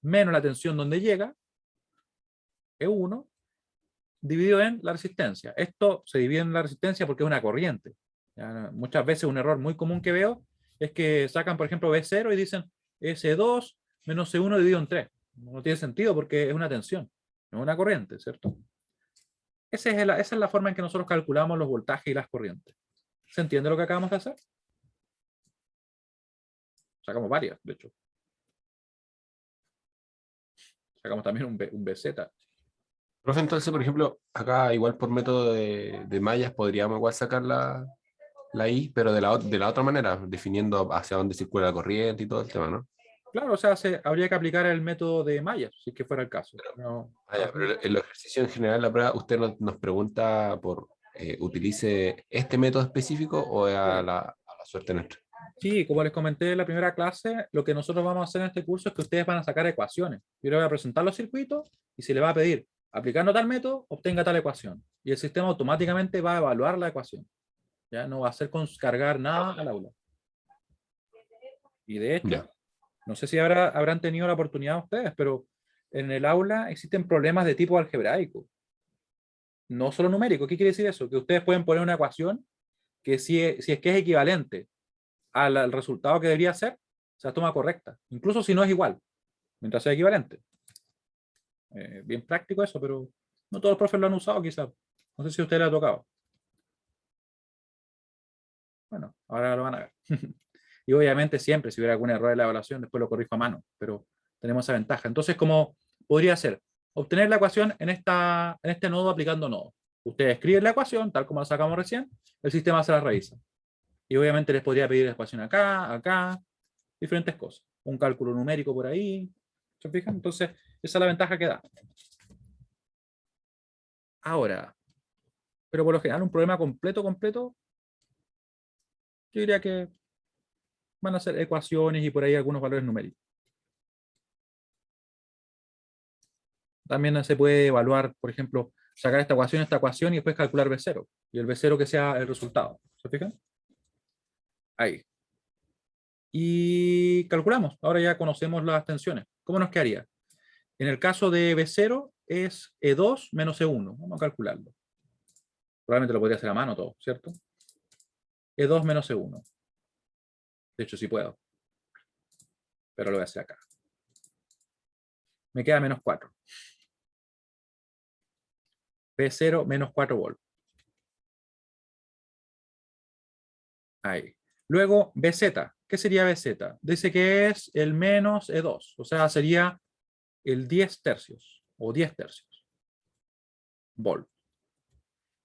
menos la tensión donde llega, E1, dividido en la resistencia. Esto se divide en la resistencia porque es una corriente. ¿Ya? Muchas veces un error muy común que veo es que sacan, por ejemplo, B0 y dicen S2 menos C1 dividido en 3. No tiene sentido porque es una tensión, no es una corriente, ¿cierto? Esa es la forma en que nosotros calculamos los voltajes y las corrientes. ¿Se entiende lo que acabamos de hacer? Sacamos varias, de hecho. Sacamos también un BZ. Profe, entonces, por ejemplo, acá igual por método de mallas podríamos igual sacar la I, pero de la otra manera, definiendo hacia dónde circula la corriente y todo el tema, ¿no? Claro, o sea, habría que aplicar el método de Mayer, si que fuera el caso. No, Ah, ya, pero en los ejercicios en general, la prueba, usted nos pregunta por utilice este método específico o a la suerte nuestra. sí, como les comenté en la primera clase, lo que nosotros vamos a hacer en este curso es que ustedes van a sacar ecuaciones. Yo les voy a presentar los circuitos y se les va a pedir, aplicando tal método, obtenga tal ecuación. Y el sistema automáticamente va a evaluar la ecuación. Ya no va a hacer cargar nada al aula. Y de hecho, Ya. no sé si habrán tenido la oportunidad ustedes, pero en el aula existen problemas de tipo algebraico. no solo numérico. ¿Qué quiere decir eso? Que ustedes pueden poner una ecuación que si es que es equivalente al resultado que debería ser, se toma correcta, incluso si no es igual, mientras sea equivalente. Bien práctico eso, pero no todos los profes lo han usado quizás. No sé si a usted le ha tocado. Bueno, ahora lo van a ver. Y obviamente siempre, si hubiera algún error en la evaluación, después lo corrijo a mano, pero tenemos esa ventaja. Entonces, ¿cómo podría ser? Obtener la ecuación en este nodo aplicando nodo. Ustedes escriben la ecuación, tal como la sacamos recién, el sistema se la revisa. Y obviamente les podría pedir la ecuación acá, acá, diferentes cosas. Un cálculo numérico por ahí. ¿Se fijan? Entonces, esa es la ventaja que da. Ahora, pero por lo general, un problema completo, yo diría que van a ser ecuaciones y por ahí algunos valores numéricos. También se puede evaluar, por ejemplo, sacar esta ecuación y después calcular B0. Y el B0 que sea el resultado. ¿Se fijan? Ahí. Y calculamos. Ahora ya conocemos las tensiones. ¿Cómo nos quedaría? En el caso de B0 es E2 menos E1. Vamos a calcularlo. Probablemente lo podría hacer a mano todo, ¿cierto? E2 menos E1. De hecho, sí puedo. Pero lo voy a hacer acá. Me queda menos 4. B0 menos 4 volts. Ahí. Luego, BZ. ¿Qué sería BZ? Dice que es el menos E2. O sea, sería el 10 tercios. O 10 tercios. Volt.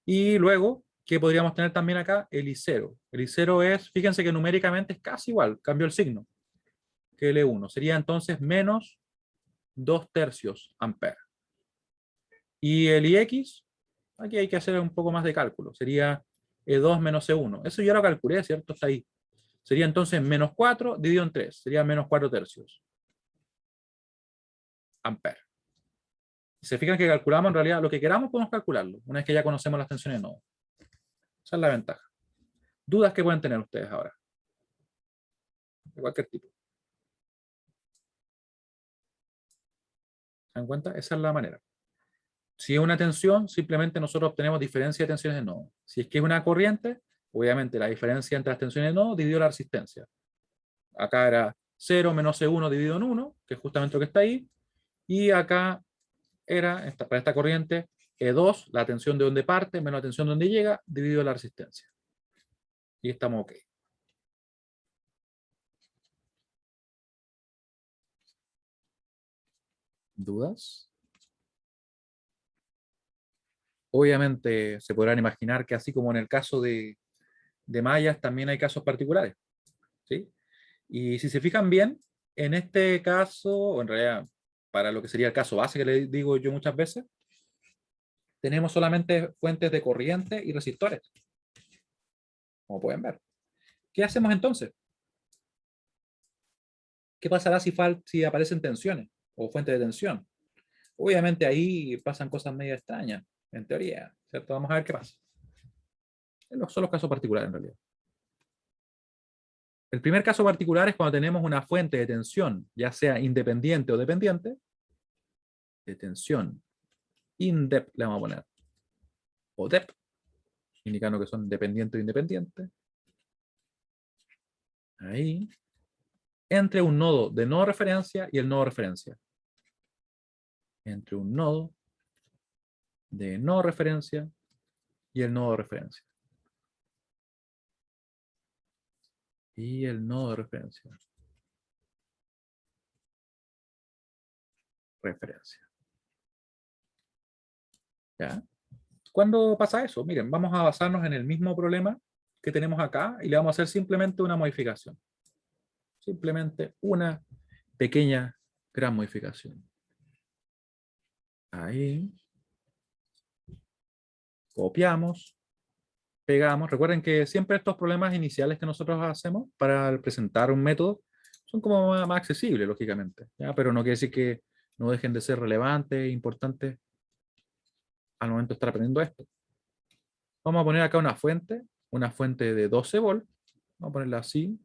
Y luego, ¿qué podríamos tener también acá? El I0. El I0 es, fíjense que numéricamente es casi igual. Cambió el signo que el E1. Sería entonces menos 2 tercios ampere. Y el IX, aquí hay que hacer un poco más de cálculo. Sería E2 menos E1. Eso ya lo calculé, ¿cierto? Está ahí. Sería entonces menos 4 dividido en 3. Sería menos 4 tercios. Ampere. Si se fijan que calculamos en realidad lo que queramos, podemos calcularlo. Una vez que ya conocemos las tensiones de nodo. Esa es la ventaja. ¿Dudas que pueden tener ustedes ahora? De cualquier tipo. ¿Se dan cuenta? Esa es la manera. Si es una tensión, simplemente nosotros obtenemos diferencia de tensiones de nodo. Si es que es una corriente, obviamente la diferencia entre las tensiones de nodo dividido la resistencia. Acá era 0 menos E1 dividido en 1, que es justamente lo que está ahí. Y acá era, para esta corriente, E2, la tensión de donde parte, menos la tensión de donde llega, dividido la resistencia. Y estamos ok. ¿Dudas? Obviamente se podrán imaginar que así como en el caso de mallas, también hay casos particulares. ¿Sí? Y si se fijan bien, en este caso, o en realidad para lo que sería el caso base que le digo yo muchas veces, tenemos solamente fuentes de corriente y resistores, como pueden ver. ¿Qué hacemos entonces? ¿Qué pasará si aparecen tensiones o fuentes de tensión? Obviamente ahí pasan cosas medio extrañas, en teoría, ¿cierto? Vamos a ver qué pasa. Son los casos particulares en realidad. El primer caso particular es cuando tenemos una fuente de tensión, ya sea independiente o dependiente, de tensión indep, le vamos a poner, o dep, indicando que son dependientes o independientes. Ahí. Entre un nodo de no referencia y el nodo referencia. Entre un nodo de no referencia y el nodo de referencia. Y el nodo de referencia. Referencia. ¿Ya? ¿Cuándo pasa eso? Miren, vamos a basarnos en el mismo problema que tenemos acá y le vamos a hacer simplemente una modificación. Simplemente una pequeña, gran modificación. Ahí. Copiamos. Pegamos. Recuerden que siempre estos problemas iniciales que nosotros hacemos para presentar un método son como más accesibles, lógicamente. ¿Ya? Pero no quiere decir que no dejen de ser relevantes, importantes al momento de estar aprendiendo esto. Vamos a poner acá una fuente de 12 volts. Vamos a ponerla así.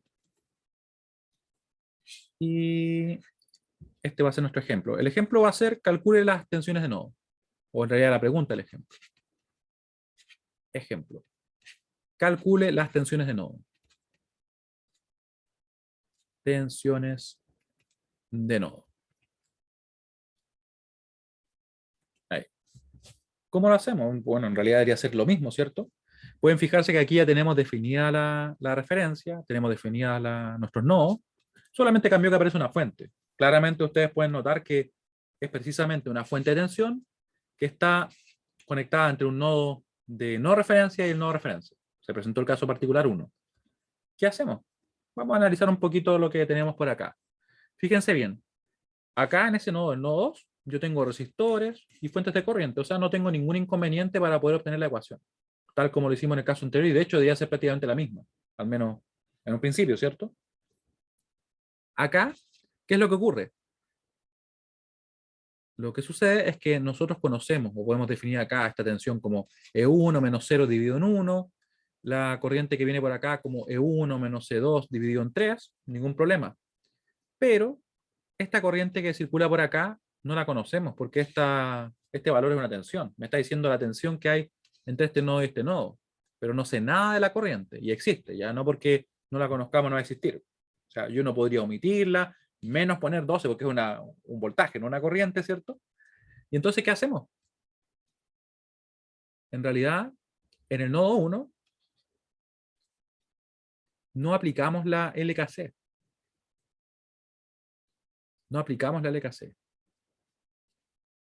Y este va a ser nuestro ejemplo. El ejemplo va a ser calcule las tensiones de nodo. O en realidad la pregunta del ejemplo. Ejemplo. Calcule las tensiones de nodo. Tensiones de nodo. Ahí. ¿Cómo lo hacemos? Bueno, en realidad debería ser lo mismo, ¿cierto? Pueden fijarse que aquí ya tenemos definida la referencia, tenemos definidas nuestros nodos, solamente cambió que aparece una fuente. Claramente ustedes pueden notar que es precisamente una fuente de tensión que está conectada entre un nodo de no referencia y el nodo de referencia. Se presentó el caso particular 1. ¿Qué hacemos? Vamos a analizar un poquito lo que tenemos por acá. Fíjense bien, acá en ese nodo, el nodo 2, yo tengo resistores y fuentes de corriente, o sea, no tengo ningún inconveniente para poder obtener la ecuación, tal como lo hicimos en el caso anterior, y de hecho debería ser prácticamente la misma, al menos en un principio, ¿cierto? Acá, ¿qué es lo que ocurre? Lo que sucede es que nosotros conocemos, o podemos definir acá esta tensión como E1 menos 0 dividido en 1, la corriente que viene por acá como E1 menos E2 dividido en 3, ningún problema. Pero esta corriente que circula por acá no la conocemos porque este valor es una tensión. Me está diciendo la tensión que hay entre este nodo y este nodo, pero no sé nada de la corriente y existe, ya no porque no la conozcamos no va a existir. O sea, yo no podría omitirla, menos poner 12 porque es un voltaje, no una corriente, ¿cierto? Y entonces, ¿qué hacemos? En realidad, en el nodo 1 no aplicamos la LKC. No aplicamos la LKC.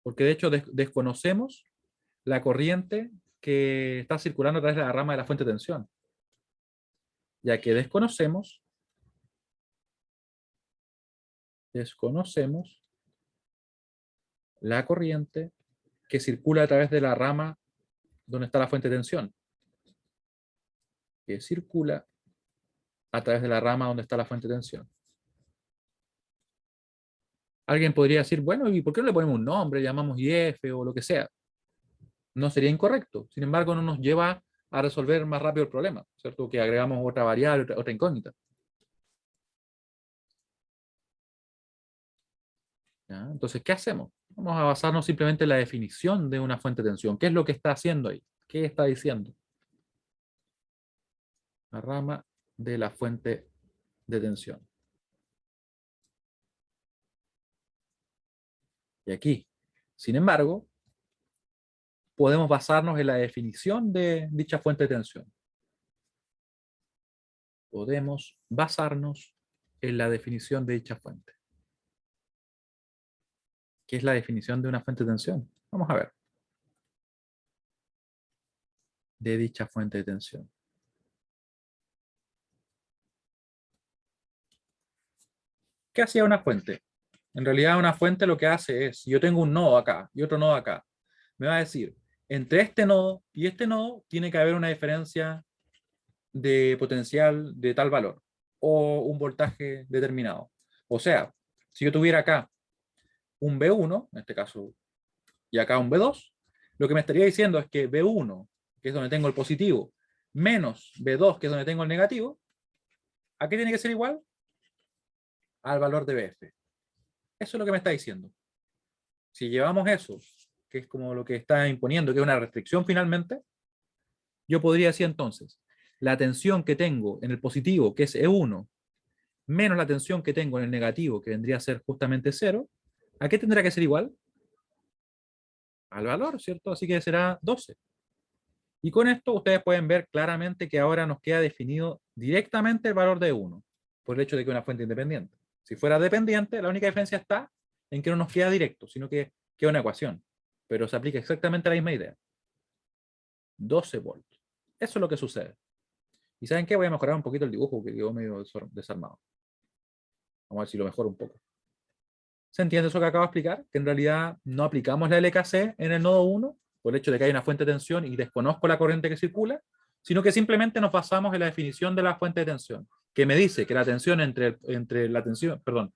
Porque de hecho desconocemos la corriente que está circulando a través de la rama de la fuente de tensión, ya que desconocemos la corriente que circula a través de la rama donde está la fuente de tensión, que circula a través de la rama donde está la fuente de tensión. Alguien podría decir, bueno, ¿y por qué no le ponemos un nombre, llamamos IF o lo que sea? No sería incorrecto, sin embargo no nos lleva a resolver más rápido el problema, ¿cierto? Que agregamos otra variable, otra incógnita. ¿Ya? Entonces, ¿qué hacemos? Vamos a basarnos simplemente en la definición de una fuente de tensión. ¿Qué es lo que está haciendo ahí? ¿Qué está diciendo? La rama de la fuente de tensión. Y aquí, sin embargo, podemos basarnos en la definición de dicha fuente de tensión. Podemos basarnos en la definición de dicha fuente. ¿Qué es la definición de una fuente de tensión? Vamos a ver. De dicha fuente de tensión. ¿Qué hacía una fuente? En realidad una fuente lo que hace es, si yo tengo un nodo acá y otro nodo acá, me va a decir, entre este nodo y este nodo tiene que haber una diferencia de potencial de tal valor o un voltaje determinado. O sea, si yo tuviera acá un B1, en este caso, y acá un B2, lo que me estaría diciendo es que B1, que es donde tengo el positivo, menos B2, que es donde tengo el negativo, ¿a qué tiene que ser igual? Al valor de BF. Eso es lo que me está diciendo. Si llevamos eso, que es como lo que está imponiendo, que es una restricción finalmente, yo podría decir entonces, la tensión que tengo en el positivo, que es E1, menos la tensión que tengo en el negativo, que vendría a ser justamente 0, ¿a qué tendrá que ser igual? Al valor, ¿cierto? Así que será 12. Y con esto ustedes pueden ver claramente que ahora nos queda definido directamente el valor de E1, por el hecho de que es una fuente independiente. Si fuera dependiente, la única diferencia está en que no nos queda directo, sino que queda una ecuación. Pero se aplica exactamente la misma idea. 12 volts. Eso es lo que sucede. ¿Y saben qué? Voy a mejorar un poquito el dibujo que quedó medio desarmado. Vamos a ver si lo mejoro un poco. ¿Se entiende eso que acabo de explicar? Que en realidad no aplicamos la LKC en el nodo 1 por el hecho de que hay una fuente de tensión y desconozco la corriente que circula, sino que simplemente nos basamos en la definición de la fuente de tensión, que me dice que la tensión entre la tensión, perdón,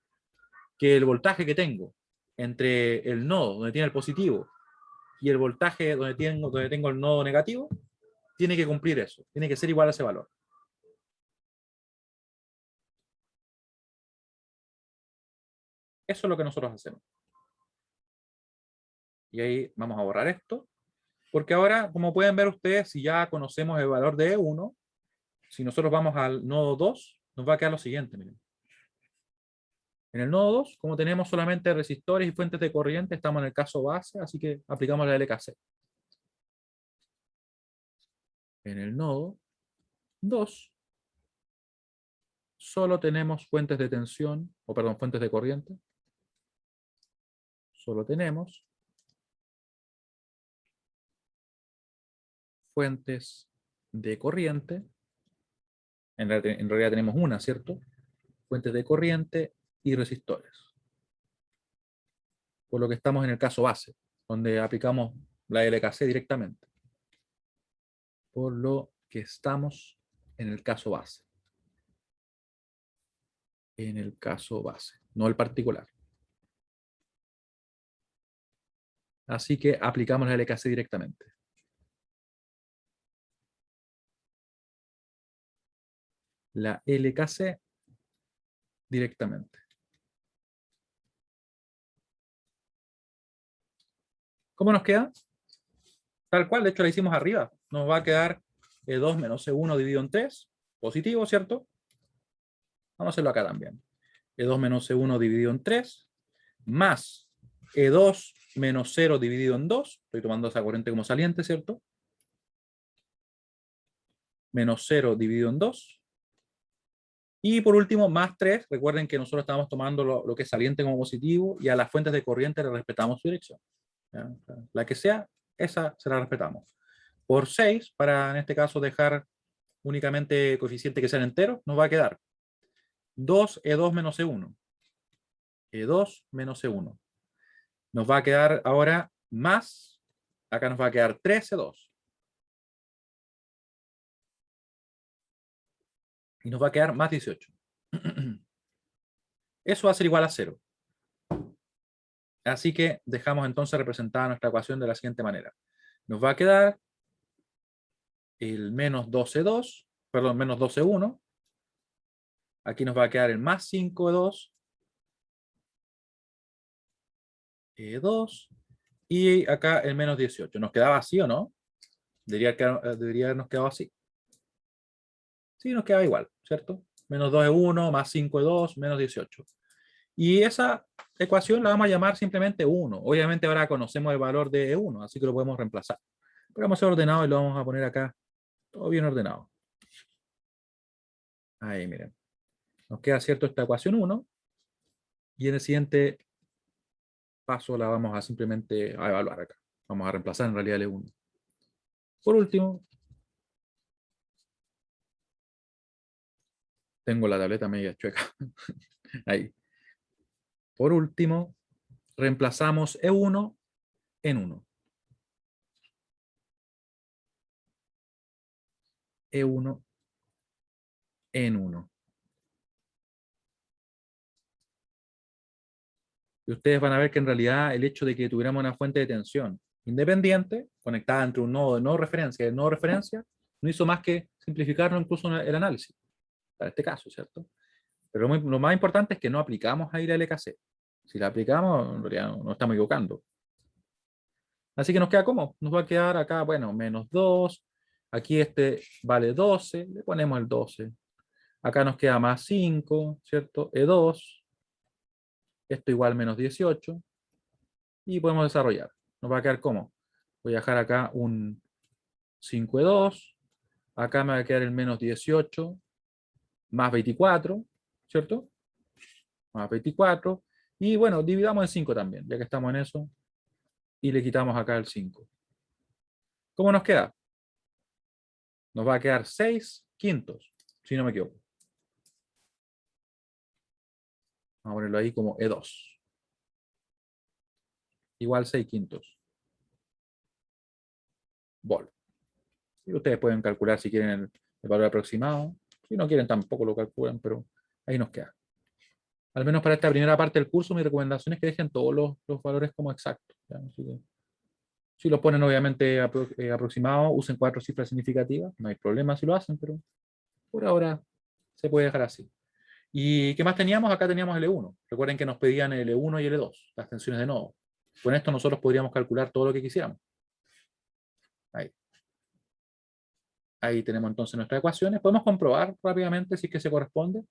que el voltaje que tengo entre el nodo donde tiene el positivo y el voltaje donde tengo el nodo negativo, tiene que cumplir eso, tiene que ser igual a ese valor. Eso es lo que nosotros hacemos. Y ahí vamos a borrar esto. Porque ahora, como pueden ver ustedes, si ya conocemos el valor de E1, si nosotros vamos al nodo 2, nos va a quedar lo siguiente, miren. En el nodo 2, como tenemos solamente resistores y fuentes de corriente, estamos en el caso base, así que aplicamos la LKC. En el nodo 2, solo tenemos fuentes de tensión, o perdón, fuentes de corriente. Solo tenemos fuentes de corriente. En realidad tenemos una, ¿cierto? Fuentes de corriente y resistores. Por lo que estamos en el caso base, donde aplicamos la LKC directamente. Por lo que estamos en el caso base. En el caso base, no el particular. Así que aplicamos la LKC directamente. La LKC directamente. ¿Cómo nos queda? Tal cual, de hecho la hicimos arriba. Nos va a quedar E2 menos E1 dividido en 3, positivo, ¿cierto? Vamos a hacerlo acá también. E2 menos E1 dividido en 3, más E2 menos 0 dividido en 2. Estoy tomando esa corriente como saliente, ¿cierto? Menos 0 dividido en 2. Y por último, más 3. Recuerden que nosotros estamos tomando lo que es saliente como positivo y a las fuentes de corriente le respetamos su dirección. ¿Ya? La que sea, esa se la respetamos. Por 6, para en este caso dejar únicamente coeficiente que sean enteros, nos va a quedar 2E2 menos E1. E2 menos E1. Nos va a quedar ahora más, acá nos va a quedar 3E2. Y nos va a quedar más 18. Eso va a ser igual a 0. Así que dejamos entonces representada nuestra ecuación de la siguiente manera. Nos va a quedar el menos 12E2, perdón, menos 12E1. Aquí nos va a quedar el más 5E2. E2. Y acá el menos 18. ¿Nos quedaba así o no? Debería habernos quedado así. Sí, nos quedaba igual, ¿cierto? Menos 2E1, más 5E2, menos 18. Y esa ecuación la vamos a llamar simplemente 1. Obviamente ahora conocemos el valor de E1, así que lo podemos reemplazar. Pero vamos a ser ordenado y lo vamos a poner acá, todo bien ordenado. Ahí, miren. Nos queda, ¿cierto?, esta ecuación 1. Y en el siguiente paso la vamos a simplemente a evaluar acá. Vamos a reemplazar en realidad el E1. Por último, tengo la tableta media chueca. Ahí. Por último, reemplazamos E1 en 1. E1 en 1. Y ustedes van a ver que en realidad el hecho de que tuviéramos una fuente de tensión independiente, conectada entre un nodo de no referencia y el nodo de referencia, no hizo más que simplificarnos incluso el análisis, para este caso, ¿cierto? Pero lo más importante es que no aplicamos ahí la LKC. Si la aplicamos, en realidad nos estamos equivocando. Así que nos queda ¿cómo? Nos va a quedar acá, bueno, menos 2. Aquí este vale 12, le ponemos el 12. Acá nos queda más 5, ¿cierto? E2. Esto igual menos 18. Y podemos desarrollar. Nos va a quedar ¿cómo? Voy a dejar acá un 5E2. Acá me va a quedar el menos 18 más 24, ¿cierto? Más 24. Y bueno, dividamos en 5 también, ya que estamos en eso. Y le quitamos acá el 5. ¿Cómo nos queda? Nos va a quedar 6 quintos, si no me equivoco. Vamos a ponerlo ahí como E2. Igual 6 quintos. Volt. Y ustedes pueden calcular si quieren el valor aproximado. Si no quieren tampoco lo calculan, pero ahí nos queda. Al menos para esta primera parte del curso, mi recomendación es que dejen todos los valores como exactos. ¿Ya? Así que, si los ponen obviamente aproximados, usen 4 cifras significativas. No hay problema si lo hacen, pero por ahora se puede dejar así. ¿Y qué más teníamos? Acá teníamos el E1. Recuerden que nos pedían el E1 y el E2, las tensiones de nodo. Con esto nosotros podríamos calcular todo lo que quisiéramos. Ahí. Ahí tenemos entonces nuestras ecuaciones. Podemos comprobar rápidamente si es que se corresponde.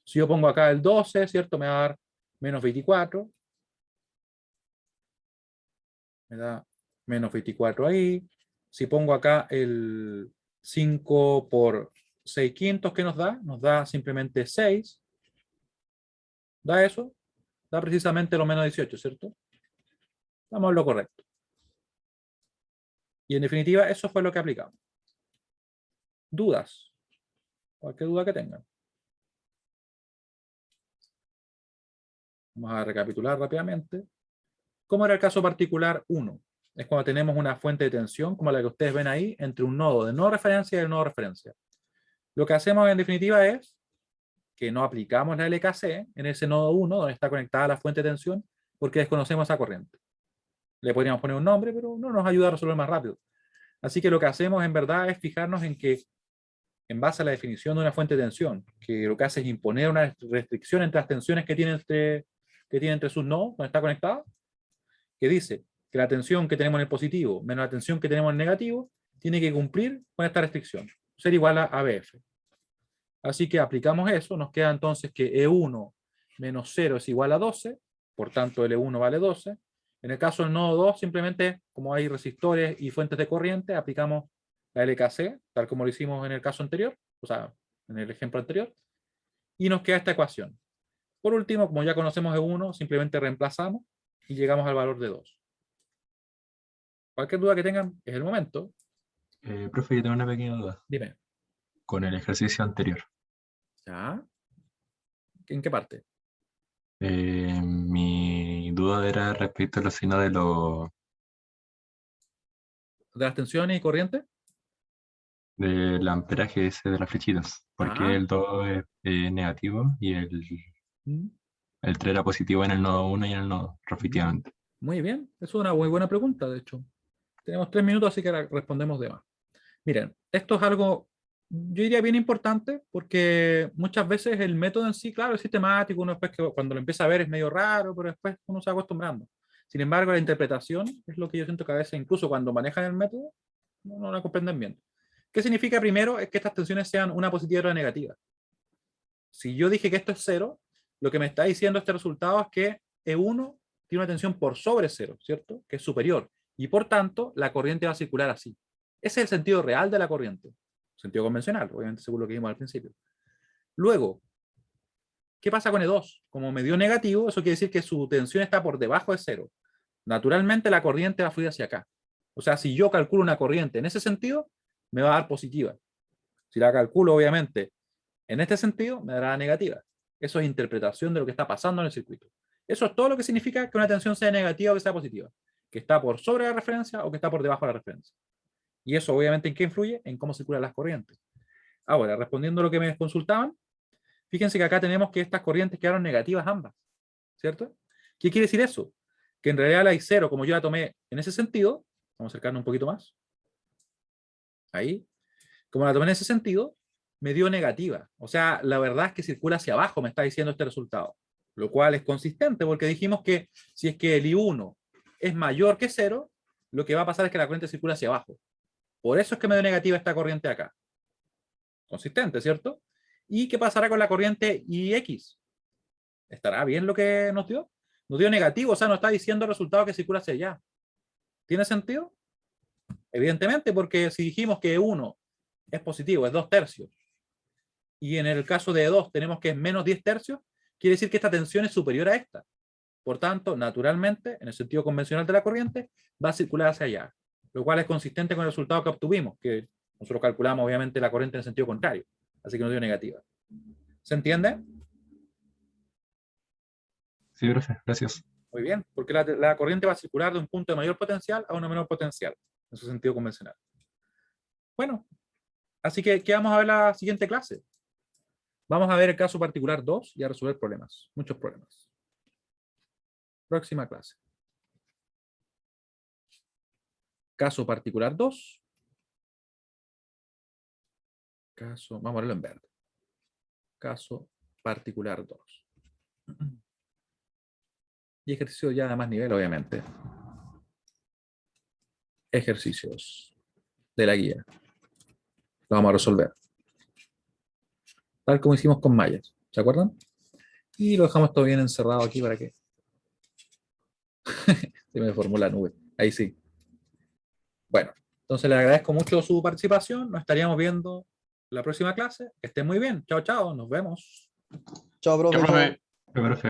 Si yo pongo acá el 12, ¿cierto? Me va a dar menos 24. Me da menos 24 ahí. Si pongo acá el 5 por 6 quintos, ¿qué nos da? Nos da simplemente 6. ¿Da eso? Da precisamente lo menos 18, ¿cierto? Estamos en lo correcto. Y en definitiva, eso fue lo que aplicamos. ¿Dudas? Cualquier duda que tengan. Vamos a recapitular rápidamente. ¿Cómo era el caso particular 1? Es cuando tenemos una fuente de tensión, como la que ustedes ven ahí, entre un nodo de no referencia y el nodo de referencia. Lo que hacemos en definitiva es que no aplicamos la LKC en ese nodo 1, donde está conectada la fuente de tensión, porque desconocemos esa corriente. Le podríamos poner un nombre, pero no nos ayuda a resolver más rápido. Así que lo que hacemos en verdad es fijarnos en que, en base a la definición de una fuente de tensión, que lo que hace es imponer una restricción entre las tensiones que tiene entre sus nodos, donde está conectada, que dice que la tensión que tenemos en el positivo menos la tensión que tenemos en el negativo tiene que cumplir con esta restricción, ser igual a BF. Así que aplicamos eso, nos queda entonces que E1 menos 0 es igual a 12, por tanto el E1 vale 12. En el caso del nodo 2, simplemente, como hay resistores y fuentes de corriente, aplicamos la LKC, tal como lo hicimos en el caso anterior, o sea, en el ejemplo anterior, y nos queda esta ecuación. Por último, como ya conocemos E1, simplemente reemplazamos y llegamos al valor de 2. Cualquier duda que tengan, es el momento. Profe, yo tengo una pequeña duda Dime. con el ejercicio anterior. ¿Ya? ¿En qué parte? Mi duda era respecto a los signos de ¿De las tensiones y corrientes? del amperaje ese de las flechitas. Porque Ah. el 2 es negativo y Mm. el 3 era positivo en el nodo 1 y en el nodo, respectivamente. Muy bien, es una muy buena pregunta, de hecho. Tenemos 3 minutos, así que ahora respondemos de más. Miren, esto es algo, yo diría bien importante, porque muchas veces el método en sí, claro, es sistemático, uno después que cuando lo empieza a ver es medio raro, pero después uno se va acostumbrando. Sin embargo, la interpretación es lo que yo siento que a veces, incluso cuando manejan el método, no la comprenden bien. ¿Qué significa primero? Es que estas tensiones sean una positiva y otra negativa. Si yo dije que esto es 0, lo que me está diciendo este resultado es que E1 tiene una tensión por sobre 0, ¿cierto? Que es superior. Y por tanto, la corriente va a circular así. Ese es el sentido real de la corriente. Sentido convencional, obviamente, según lo que vimos al principio. Luego, ¿qué pasa con E2? Como me dio negativo, eso quiere decir que su tensión está por debajo de 0. Naturalmente, la corriente va a fluir hacia acá. O sea, si yo calculo una corriente en ese sentido, me va a dar positiva. Si la calculo, obviamente, en este sentido, me dará negativa. Eso es interpretación de lo que está pasando en el circuito. Eso es todo lo que significa que una tensión sea negativa o que sea positiva. Que está por sobre la referencia o que está por debajo de la referencia. Y eso, obviamente, ¿en qué influye? En cómo circulan las corrientes. Ahora, respondiendo a lo que me consultaban, fíjense que acá tenemos que estas corrientes quedaron negativas ambas. ¿Cierto? ¿Qué quiere decir eso? Que en realidad la I0, como yo la tomé en ese sentido, vamos a acercarnos un poquito más. Ahí. Como la tomé en ese sentido, me dio negativa. O sea, la verdad es que circula hacia abajo, me está diciendo este resultado. Lo cual es consistente, porque dijimos que si es que el I1 es mayor que 0, lo que va a pasar es que la corriente circula hacia abajo. Por eso es que me dio negativa esta corriente acá. Consistente, ¿cierto? ¿Y qué pasará con la corriente IX? ¿Estará bien lo que nos dio? Nos dio negativo, o sea, nos está diciendo el resultado que circula hacia allá. ¿Tiene sentido? Evidentemente, porque si dijimos que E1 es positivo, es 2 tercios, y en el caso de E2 tenemos que es menos 10 tercios, quiere decir que esta tensión es superior a esta. Por tanto, naturalmente, en el sentido convencional de la corriente, va a circular hacia allá, lo cual es consistente con el resultado que obtuvimos, que nosotros calculamos obviamente la corriente en el sentido contrario, así que nos dio negativa. ¿Se entiende? Sí, profe, gracias. Muy bien, porque la corriente va a circular de un punto de mayor potencial a uno menor potencial, en su sentido convencional. Bueno, así que ¿qué vamos a ver la siguiente clase? Vamos a ver el caso particular 2 y a resolver problemas, muchos problemas. Próxima clase. Caso particular 2. Vamos a verlo en verde. Caso particular 2. Y ejercicio ya de más nivel, obviamente. Ejercicios. de la guía. Lo vamos a resolver. Tal como hicimos con mallas. ¿Se acuerdan? Y lo dejamos todo bien encerrado aquí para que se me formó la nube. Ahí sí. Bueno, entonces les agradezco mucho su participación. Nos estaríamos viendo la próxima clase. Que estén muy bien. Chao, chao. Nos vemos. Chao, profe. Ya, chao. profe. Profe.